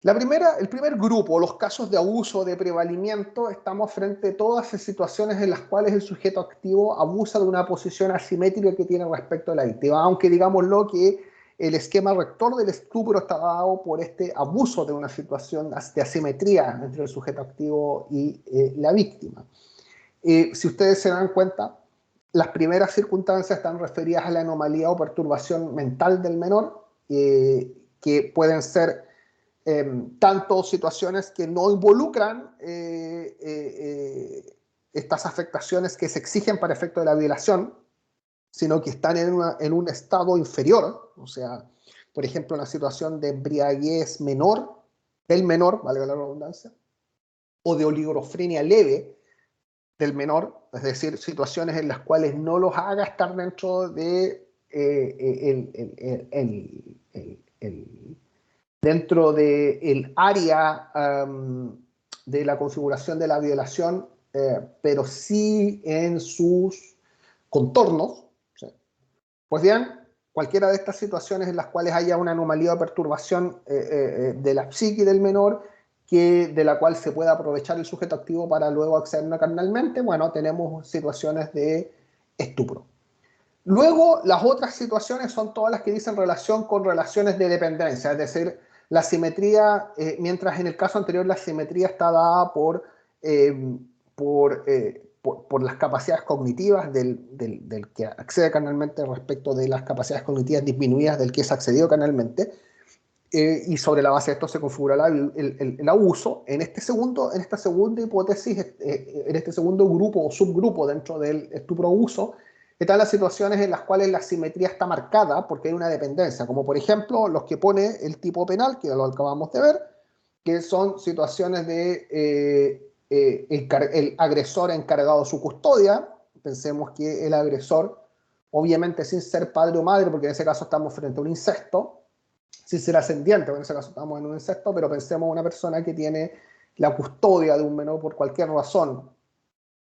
el primer grupo, los casos de abuso, de prevalimiento, estamos frente a todas las situaciones en las cuales el sujeto activo abusa de una posición asimétrica que tiene respecto a la víctima, aunque digámoslo que el esquema rector del estupro está dado por este abuso de una situación de asimetría entre el sujeto activo y la víctima. Si ustedes se dan cuenta, las primeras circunstancias están referidas a la anomalía o perturbación mental del menor, que pueden ser tanto situaciones que no involucran estas afectaciones que se exigen para efecto de la violación, sino que están en un estado inferior, o sea, por ejemplo, una situación de embriaguez menor, del menor, valga la redundancia, o de oligofrenia leve del menor, es decir, situaciones en las cuales no los haga estar dentro de dentro del área de la configuración de la violación, pero sí en sus contornos. ¿Sí? Pues bien, cualquiera de estas situaciones en las cuales haya una anomalía o perturbación de la psique del menor, de la cual se pueda aprovechar el sujeto activo para luego acceder carnalmente, bueno, tenemos situaciones de estupro. Luego, las otras situaciones son todas las que dicen relación con relaciones de dependencia, es decir, la simetría, mientras en el caso anterior la simetría está dada por las capacidades cognitivas del que accede carnalmente respecto de las capacidades cognitivas disminuidas del que es accedido carnalmente, y sobre la base de esto se configura el abuso. En esta segunda hipótesis, en este segundo grupo o subgrupo dentro del estupro-abuso, están las situaciones en las cuales la simetría está marcada porque hay una dependencia, como por ejemplo los que pone el tipo penal, que ya lo acabamos de ver, que son situaciones de el agresor encargado de su custodia. Pensemos que el agresor, obviamente sin ser padre o madre, porque en ese caso estamos frente a un incesto, sin ser ascendiente, porque en ese caso estamos en un incesto, pero pensemos en una persona que tiene la custodia de un menor por cualquier razón,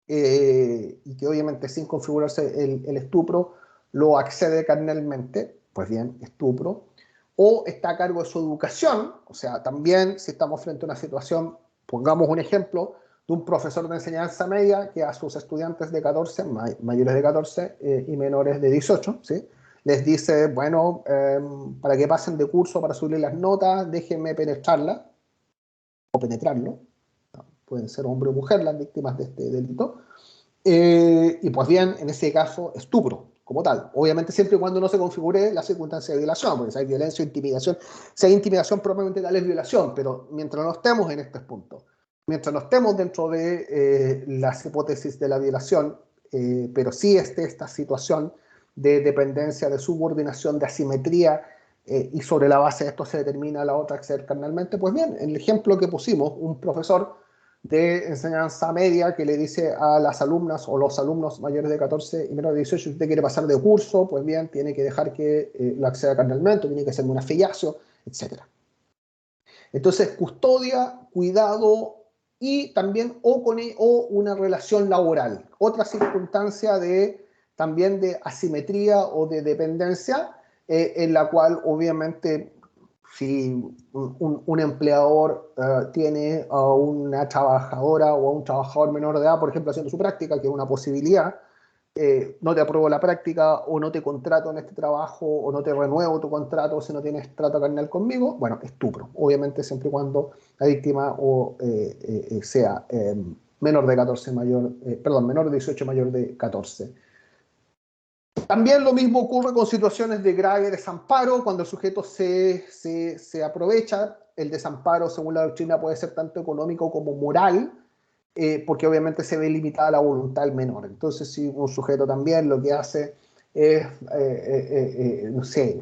y que obviamente sin configurarse el estupro lo accede carnalmente, pues bien, estupro, o está a cargo de su educación, o sea, también si estamos frente a una situación, pongamos un ejemplo, de un profesor de enseñanza media que a sus estudiantes de 14, mayores de 14 y menores de 18, ¿sí? Les dice, bueno, para que pasen de curso, para subir las notas, déjenme penetrarla o penetrarlo. No, pueden ser hombre o mujer las víctimas de este delito. Y pues bien, en ese caso, estupro como tal. Obviamente siempre y cuando no se configure la circunstancia de violación, porque si hay violencia o intimidación, si hay intimidación propiamente tal es violación, pero mientras no estemos en estos puntos, mientras no estemos dentro de las hipótesis de la violación, pero sí esté esta situación de dependencia, de subordinación, de asimetría, y sobre la base de esto se determina la otra acceder carnalmente, pues bien, en el ejemplo que pusimos, un profesor de enseñanza media que le dice a las alumnas o los alumnos mayores de 14 y menores de 18, si usted quiere pasar de curso, pues bien, tiene que dejar que lo acceda carnalmente, tiene que hacerme una fillacio, etc. Entonces, custodia, cuidado y también o una relación laboral. Otra circunstancia también de asimetría o de dependencia, en la cual obviamente si un empleador tiene a una trabajadora o a un trabajador menor de edad, por ejemplo, haciendo su práctica, que es una posibilidad, no te apruebo la práctica o no te contrato en este trabajo o no te renuevo tu contrato si no tienes trato carnal conmigo, bueno, estupro. Obviamente siempre y cuando la víctima sea menor de 14, menor de 18, mayor de 14. También lo mismo ocurre con situaciones de grave desamparo, cuando el sujeto se aprovecha. El desamparo, según la doctrina, puede ser tanto económico como moral, porque obviamente se ve limitada la voluntad del menor. Entonces, si un sujeto también lo que hace es, no sé,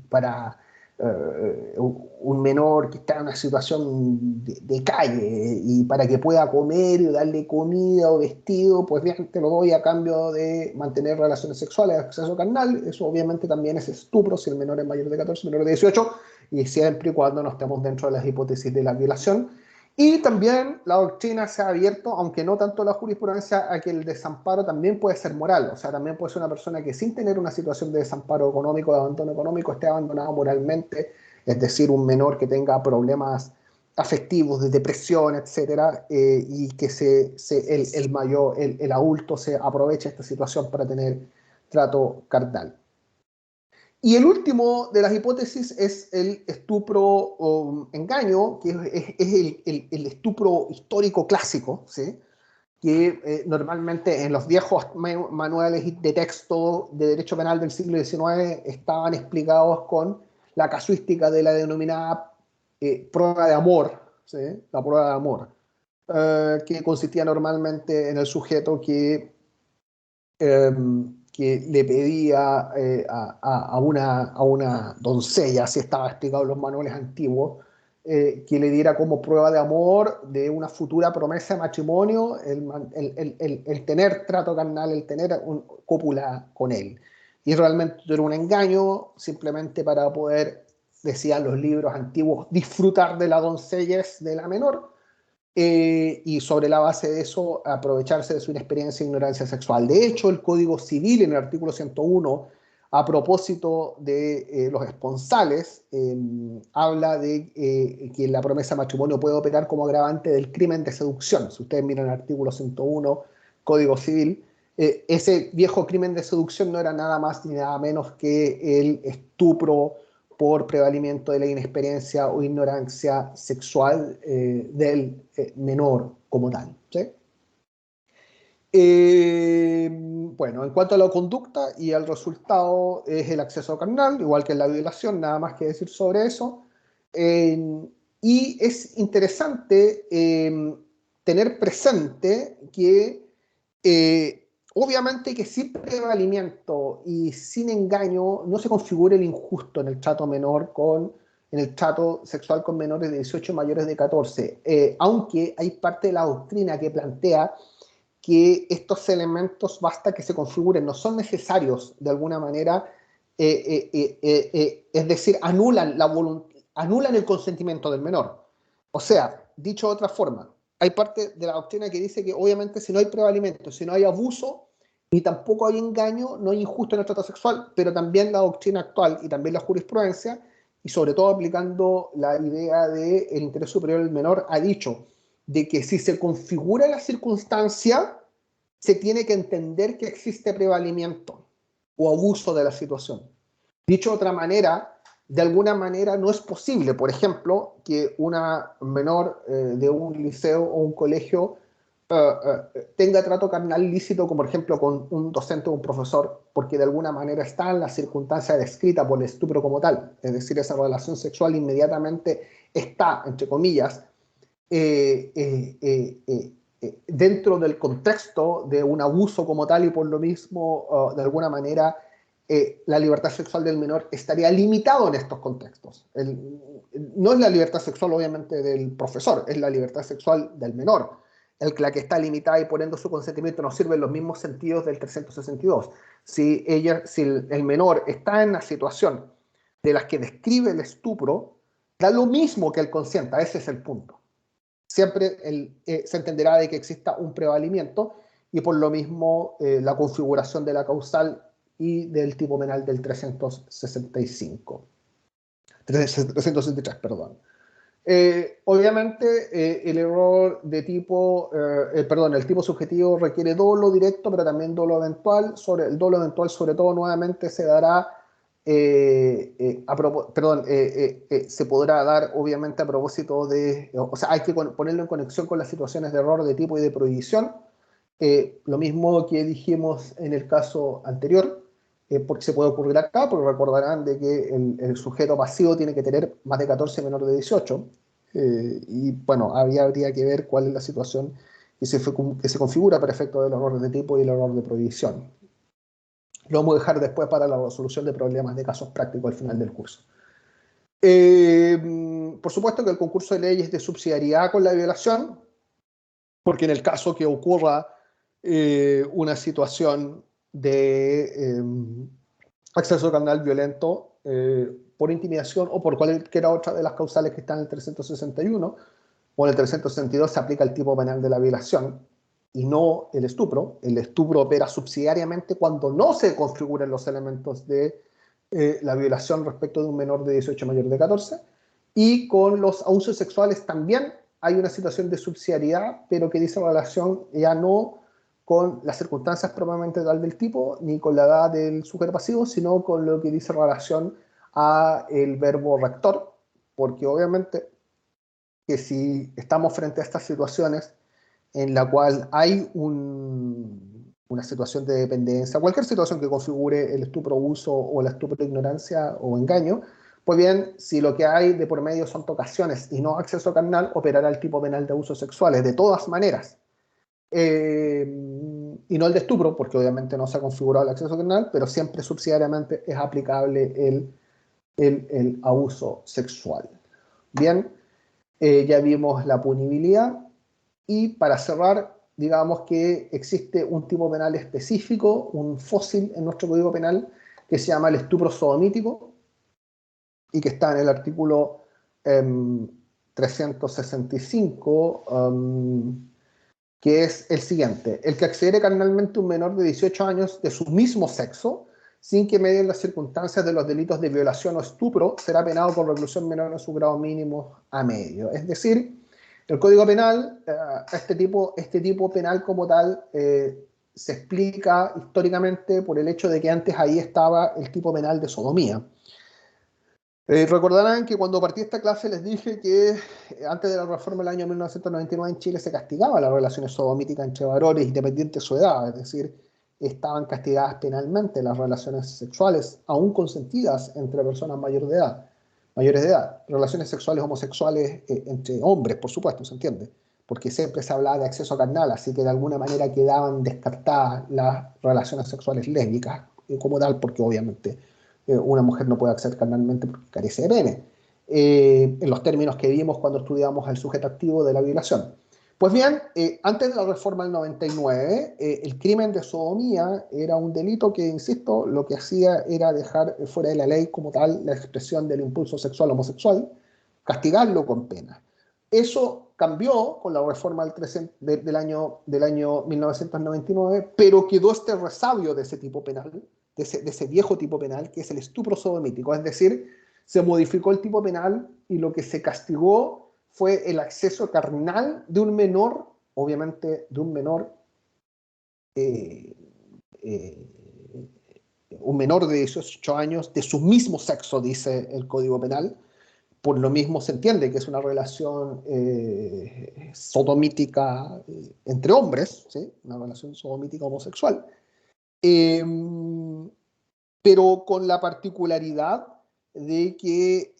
para un menor que está en una situación de calle y para que pueda comer y darle comida o vestido, pues bien, te lo doy a cambio de mantener relaciones sexuales, acceso carnal. Eso obviamente también es estupro si el menor es mayor de 14, menor de 18, y siempre y cuando no estemos dentro de las hipótesis de la violación. Y también la doctrina se ha abierto, aunque no tanto la jurisprudencia, a que el desamparo también puede ser moral. O sea, también puede ser una persona que sin tener una situación de desamparo económico, de abandono económico, esté abandonado moralmente, es decir, un menor que tenga problemas afectivos, de depresión, etcétera, y que el adulto se aproveche de esta situación para tener trato carnal. Y el último de las hipótesis es el estupro o engaño, que es el estupro histórico clásico, ¿sí? Que normalmente en los viejos manuales de texto de derecho penal del siglo XIX estaban explicados con la casuística de la denominada prueba de amor, ¿sí? La prueba de amor, que consistía normalmente en el sujeto que le pedía a una doncella, así estaba explicado en los manuales antiguos, que le diera como prueba de amor de una futura promesa de matrimonio el tener trato carnal, el tener cópula con él. Y realmente era un engaño simplemente para poder, decían los libros antiguos, disfrutar de la doncellez de la menor, y sobre la base de eso aprovecharse de su inexperiencia e ignorancia sexual. De hecho, el Código Civil en el artículo 101, a propósito de los esponsales, habla de que la promesa de matrimonio puede operar como agravante del crimen de seducción. Si ustedes miran el artículo 101, Código Civil, ese viejo crimen de seducción no era nada más ni nada menos que el estupro por prevalimiento de la inexperiencia o ignorancia sexual del menor como tal, ¿sí? Bueno, en cuanto a la conducta y al resultado es el acceso carnal, igual que en la violación, nada más que decir sobre eso. Y es interesante tener presente que obviamente que sin prevalimiento y sin engaño no se configura el injusto en el trato menor en el trato sexual con menores de 18 mayores de 14, aunque hay parte de la doctrina que plantea que estos elementos basta que se configuren, no son necesarios de alguna manera, es decir, anulan el consentimiento del menor. O sea, dicho de otra forma, hay parte de la doctrina que dice que obviamente si no hay prevalimiento, si no hay abuso, ni tampoco hay engaño, no hay injusto en el trato sexual, pero también la doctrina actual y también la jurisprudencia, y sobre todo aplicando la idea del interés superior del menor, ha dicho de que si se configura la circunstancia, se tiene que entender que existe prevalimiento o abuso de la situación. Dicho de otra manera, de alguna manera no es posible, por ejemplo, que una menor de un liceo o un colegio tenga trato carnal lícito, como por ejemplo con un docente o un profesor, porque de alguna manera está en la circunstancia descrita por el estupro como tal, es decir, esa relación sexual inmediatamente está, entre comillas, dentro del contexto de un abuso como tal, y por lo mismo, de alguna manera, la libertad sexual del menor estaría limitado en estos contextos. No es la libertad sexual, obviamente, del profesor, es la libertad sexual del menor, la que está limitada, y por ende su consentimiento no sirve en los mismos sentidos del 362. Si el menor está en la situación de las que describe el estupro, da lo mismo que él consienta, ese es el punto. Siempre se entenderá de que exista un prevalimiento, y por lo mismo la configuración de la causal y del tipo penal del 363, perdón. Obviamente el error de tipo, el tipo subjetivo requiere dolo directo, pero también dolo eventual. Sobre el dolo eventual, sobre todo, nuevamente se dará, se podrá dar obviamente a propósito de, o sea, hay que ponerlo en conexión con las situaciones de error de tipo y de prohibición. Lo mismo que dijimos en el caso anterior, porque se puede ocurrir acá, porque recordarán de que el sujeto pasivo tiene que tener más de 14, menor de 18, y bueno, habría que ver cuál es la situación que se configura para efecto del error de tipo y el error de prohibición. Lo vamos a dejar después para la resolución de problemas de casos prácticos al final del curso. Por supuesto que el concurso de ley es de subsidiariedad con la violación, porque en el caso que ocurra una situación de acceso carnal violento por intimidación o por cualquiera otra de las causales que están en el 361 o en el 362, se aplica el tipo penal de la violación y no el estupro. El estupro opera subsidiariamente cuando no se configuren los elementos de la violación respecto de un menor de 18 mayor de 14, y con los abusos sexuales también hay una situación de subsidiariedad, pero que dice relación ya no con las circunstancias propiamente tal del tipo, ni con la edad del sujeto pasivo, sino con lo que dice relación a el verbo rector, porque obviamente que si estamos frente a estas situaciones en la cual hay una situación de dependencia, cualquier situación que configure el estupro uso o la estupro ignorancia o engaño, pues bien, si lo que hay de por medio son tocaciones y no acceso carnal, operará el tipo penal de abusos sexuales, de todas maneras. Y no el de estupro, porque obviamente no se ha configurado el acceso carnal, pero siempre subsidiariamente es aplicable el abuso sexual. Bien, ya vimos la punibilidad, y para cerrar, digamos que existe un tipo penal específico, un fósil en nuestro Código Penal, que se llama el estupro sodomítico, y que está en el artículo 365, que es el siguiente: el que accediere carnalmente a un menor de 18 años de su mismo sexo, sin que medien las circunstancias de los delitos de violación o estupro, será penado con reclusión menor en su grado mínimo a medio. Es decir, el Código Penal, este tipo penal como tal, se explica históricamente por el hecho de que antes ahí estaba el tipo penal de sodomía. Recordarán que cuando partí esta clase les dije que antes de la reforma del año 1999 en Chile se castigaba las relaciones sodomíticas entre varones independiente de su edad, es decir, estaban castigadas penalmente las relaciones sexuales aún consentidas entre personas mayores de edad, relaciones sexuales homosexuales entre hombres, por supuesto, se entiende, porque siempre se hablaba de acceso carnal, así que de alguna manera quedaban descartadas las relaciones sexuales lésbicas como tal, porque obviamente una mujer no puede acceder carnalmente porque carece de pene, en los términos que vimos cuando estudiamos el sujeto activo de la violación. Pues bien, antes de la reforma del 99, el crimen de sodomía era un delito que, insisto, lo que hacía era dejar fuera de la ley como tal la expresión del impulso sexual homosexual, castigarlo con pena. Eso cambió con la reforma del año 1999, pero quedó este resabio de ese tipo penal, de ese viejo tipo penal, que es el estupro sodomítico. Es decir, se modificó el tipo penal y lo que se castigó fue el acceso carnal de un menor, obviamente de un menor de 18 años, de su mismo sexo, dice el Código Penal. Por lo mismo se entiende que es una relación sodomítica entre hombres, ¿sí? Una relación sodomítica homosexual. Pero con la particularidad de que,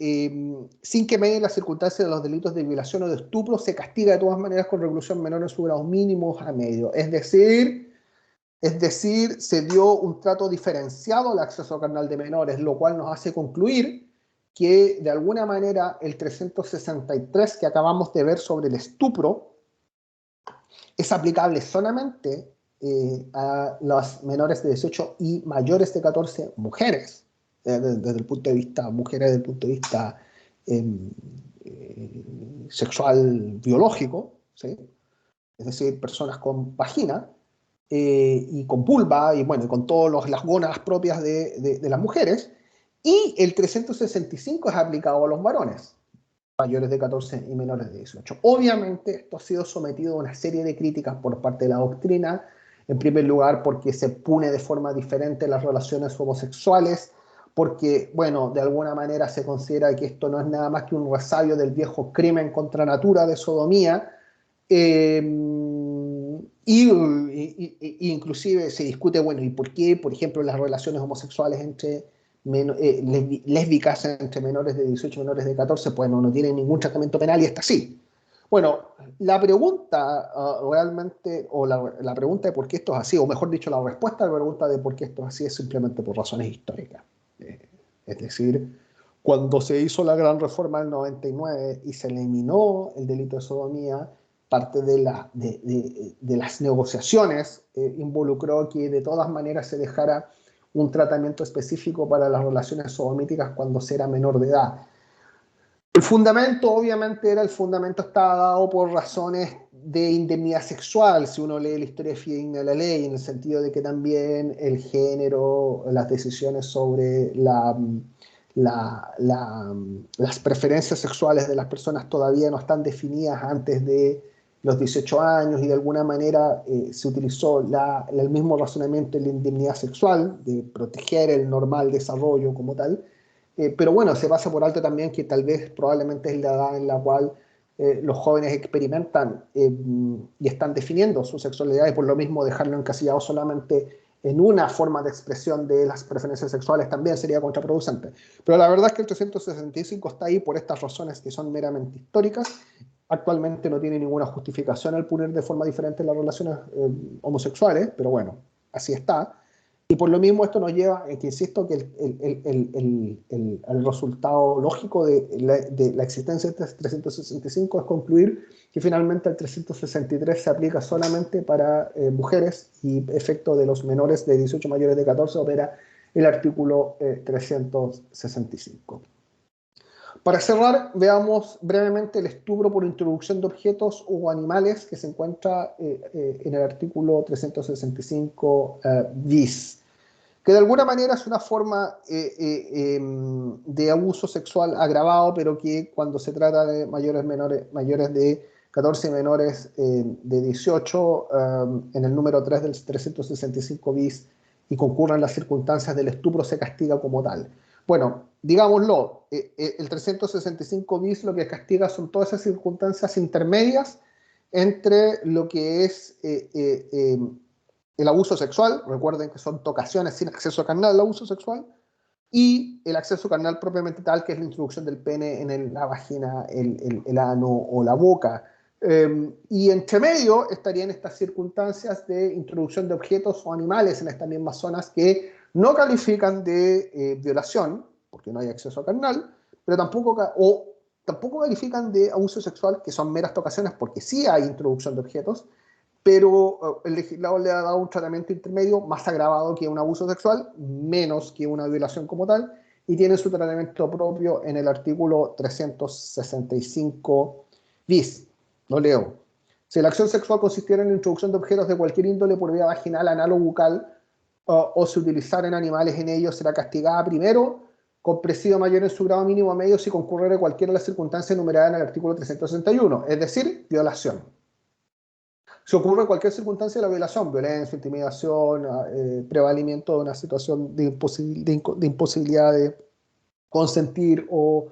sin que medien las circunstancias de los delitos de violación o de estupro, se castiga de todas maneras con reclusión menor en sus grados mínimos a medio. Es decir, se dio un trato diferenciado al acceso carnal de menores, lo cual nos hace concluir que, de alguna manera, el 363 que acabamos de ver sobre el estupro es aplicable solamente a las menores de 18 y mayores de 14 mujeres, desde el punto de vista, mujeres desde el punto de vista sexual biológico, ¿sí? Es decir, personas con vagina y con vulva y bueno, con todas las gónadas propias de las mujeres, y el 365 es aplicado a los varones mayores de 14 y menores de 18. Obviamente esto ha sido sometido a una serie de críticas por parte de la doctrina, en primer lugar porque se pune de forma diferente las relaciones homosexuales, porque, bueno, de alguna manera se considera que esto no es nada más que un resabio del viejo crimen contra natura de sodomía, inclusive se discute, bueno, ¿y por qué, por ejemplo, las relaciones homosexuales entre lésbicas entre menores de 18 y menores de 14, pues no tienen ningún tratamiento penal y está así? Bueno, la pregunta realmente, o la pregunta de por qué esto es así, o mejor dicho, la respuesta a la pregunta de por qué esto es así es simplemente por razones históricas. Es decir, cuando se hizo la gran reforma del 99 y se eliminó el delito de sodomía, parte de las negociaciones involucró que de todas maneras se dejara un tratamiento específico para las relaciones sodomíticas cuando se era menor de edad. El fundamento, obviamente, el fundamento estaba dado por razones de indemnidad sexual, si uno lee la historia fidedigna de la ley, en el sentido de que también el género, las decisiones sobre las preferencias sexuales de las personas todavía no están definidas antes de los 18 años, y de alguna manera se utilizó el mismo razonamiento de la indemnidad sexual, de proteger el normal desarrollo como tal. Pero bueno, se pasa por alto también que tal vez probablemente es la edad en la cual los jóvenes experimentan y están definiendo su sexualidad, y por lo mismo dejarlo encasillado solamente en una forma de expresión de las preferencias sexuales también sería contraproducente. Pero la verdad es que el 365 está ahí por estas razones que son meramente históricas. Actualmente no tiene ninguna justificación al punir de forma diferente las relaciones homosexuales, pero bueno, así está. Y por lo mismo esto nos lleva, que insisto, que el resultado lógico de la existencia de este 365 es concluir que finalmente el 363 se aplica solamente para mujeres, y efecto de los menores de 18 mayores de 14 opera el artículo 365. Para cerrar, veamos brevemente el estupro por introducción de objetos o animales que se encuentra en el artículo 365 bis, que de alguna manera es una forma de abuso sexual agravado, pero que cuando se trata de mayores de 14 y menores de 18, en el número 3 del 365 bis, y concurran las circunstancias del estupro, se castiga como tal. Bueno, digámoslo, el 365 bis lo que castiga son todas esas circunstancias intermedias entre lo que es el abuso sexual. Recuerden que son tocaciones sin acceso carnal al abuso sexual, y el acceso carnal propiamente tal, que es la introducción del pene en la vagina, el ano o la boca. Y entre medio estarían estas circunstancias de introducción de objetos o animales en estas mismas zonas que no califican de violación, porque no hay acceso carnal, pero tampoco califican de abuso sexual, que son meras tocaciones, porque sí hay introducción de objetos, pero el legislador le ha dado un tratamiento intermedio más agravado que un abuso sexual, menos que una violación como tal, y tiene su tratamiento propio en el artículo 365 bis. Lo leo. Si la acción sexual consistiera en la introducción de objetos de cualquier índole por vía vaginal, anal o bucal, o se utilizar en animales en ellos, será castigada primero con presidio mayor en su grado mínimo o medio si concurre cualquiera de las circunstancias enumeradas en el artículo 361, es decir, violación. Si ocurre cualquier circunstancia de la violación, violencia, intimidación, prevalimiento de una situación de imposibilidad de consentir o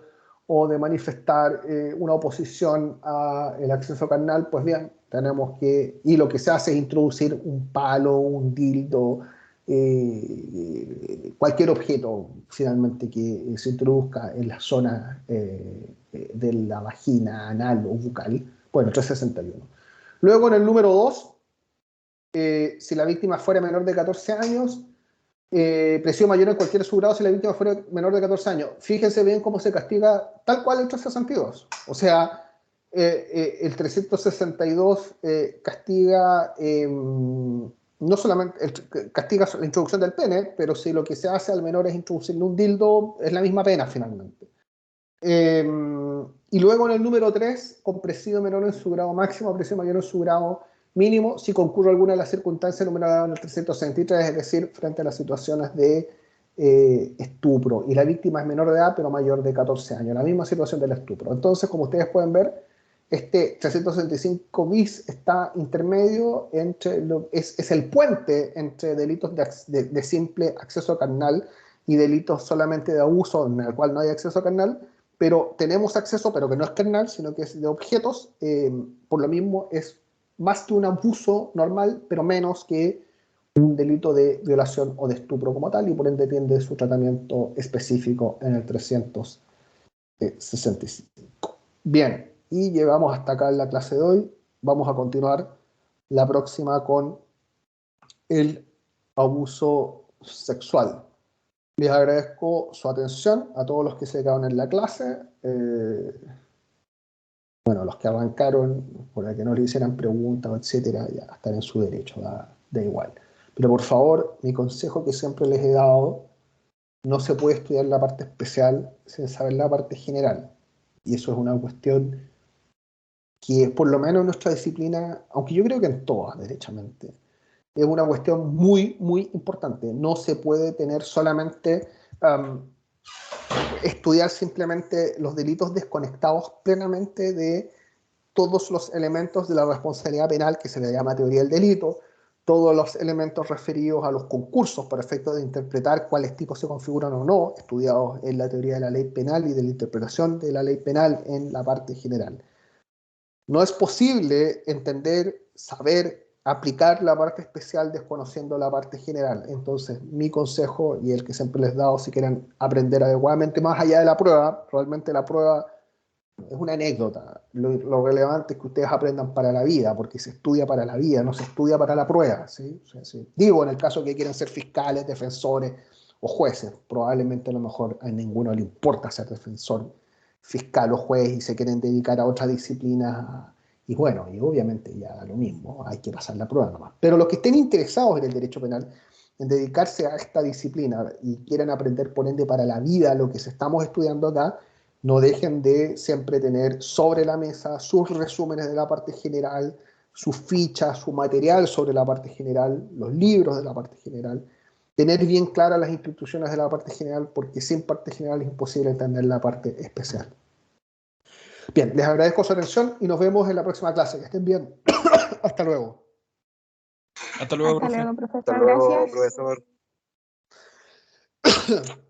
de manifestar una oposición al acceso carnal, pues bien, tenemos que, y lo que se hace es introducir un palo, un dildo, cualquier objeto finalmente que se introduzca en la zona de la vagina, anal o bucal, bueno, 361. Luego en el número 2, si la víctima fuera menor de 14 años, presidio mayor en cualquier subgrado si la víctima fuera menor de 14 años. Fíjense bien cómo se castiga tal cual el 362. O sea, el 362 castiga no solamente castiga la introducción del pene, pero si lo que se hace al menor es introducirle un dildo, es la misma pena finalmente. Y luego en el número 3, con presidio menor en su grado máximo, presidio mayor en su grado mínimo, si concurre alguna de las circunstancias enumeradas en el 363, es decir, frente a las situaciones de estupro, y la víctima es menor de edad, pero mayor de 14 años, la misma situación del estupro. Entonces, como ustedes pueden ver, este 365 bis está intermedio entre, es el puente entre delitos de simple acceso carnal y delitos solamente de abuso, en el cual no hay acceso carnal, pero tenemos acceso, pero que no es carnal, sino que es de objetos, por lo mismo es más que un abuso normal, pero menos que un delito de violación o de estupro como tal, y por ende tiene su tratamiento específico en el 365. Bien, y llegamos hasta acá en la clase de hoy. Vamos a continuar la próxima con el abuso sexual. Les agradezco su atención a todos los que se quedaron en la clase. Bueno, los que arrancaron, por el que no le hicieran preguntas, etcétera, ya están en su derecho, da igual. Pero por favor, mi consejo que siempre les he dado, no se puede estudiar la parte especial sin saber la parte general. Y eso es una cuestión que, por lo menos en nuestra disciplina, aunque yo creo que en todas, derechamente, es una cuestión muy, muy importante. No se puede tener solamente estudiar simplemente los delitos desconectados plenamente de todos los elementos de la responsabilidad penal que se le llama teoría del delito, todos los elementos referidos a los concursos para efectos de interpretar cuáles tipos se configuran o no, estudiados en la teoría de la ley penal y de la interpretación de la ley penal en la parte general. No es posible entender, saber, aplicar la parte especial desconociendo la parte general. Entonces, mi consejo, y el que siempre les he dado, si quieren aprender adecuadamente más allá de la prueba, realmente la prueba es una anécdota. Lo relevante es que ustedes aprendan para la vida, porque se estudia para la vida, no se estudia para la prueba, ¿sí? O sea, sí. Digo, en el caso que quieran ser fiscales, defensores o jueces, probablemente a lo mejor a ninguno le importa ser defensor, fiscal o juez y se quieren dedicar a otra disciplina. Y bueno, y obviamente ya da lo mismo, hay que pasar la prueba nomás. Pero los que estén interesados en el derecho penal, en dedicarse a esta disciplina y quieran aprender por ende para la vida lo que estamos estudiando acá, no dejen de siempre tener sobre la mesa sus resúmenes de la parte general, sus fichas, su material sobre la parte general, los libros de la parte general, tener bien claras las instituciones de la parte general, porque sin parte general es imposible entender la parte especial. Bien, les agradezco su atención y nos vemos en la próxima clase. Que estén bien. Hasta luego. Hasta luego, profesor. Hasta luego, Gracias. profesor.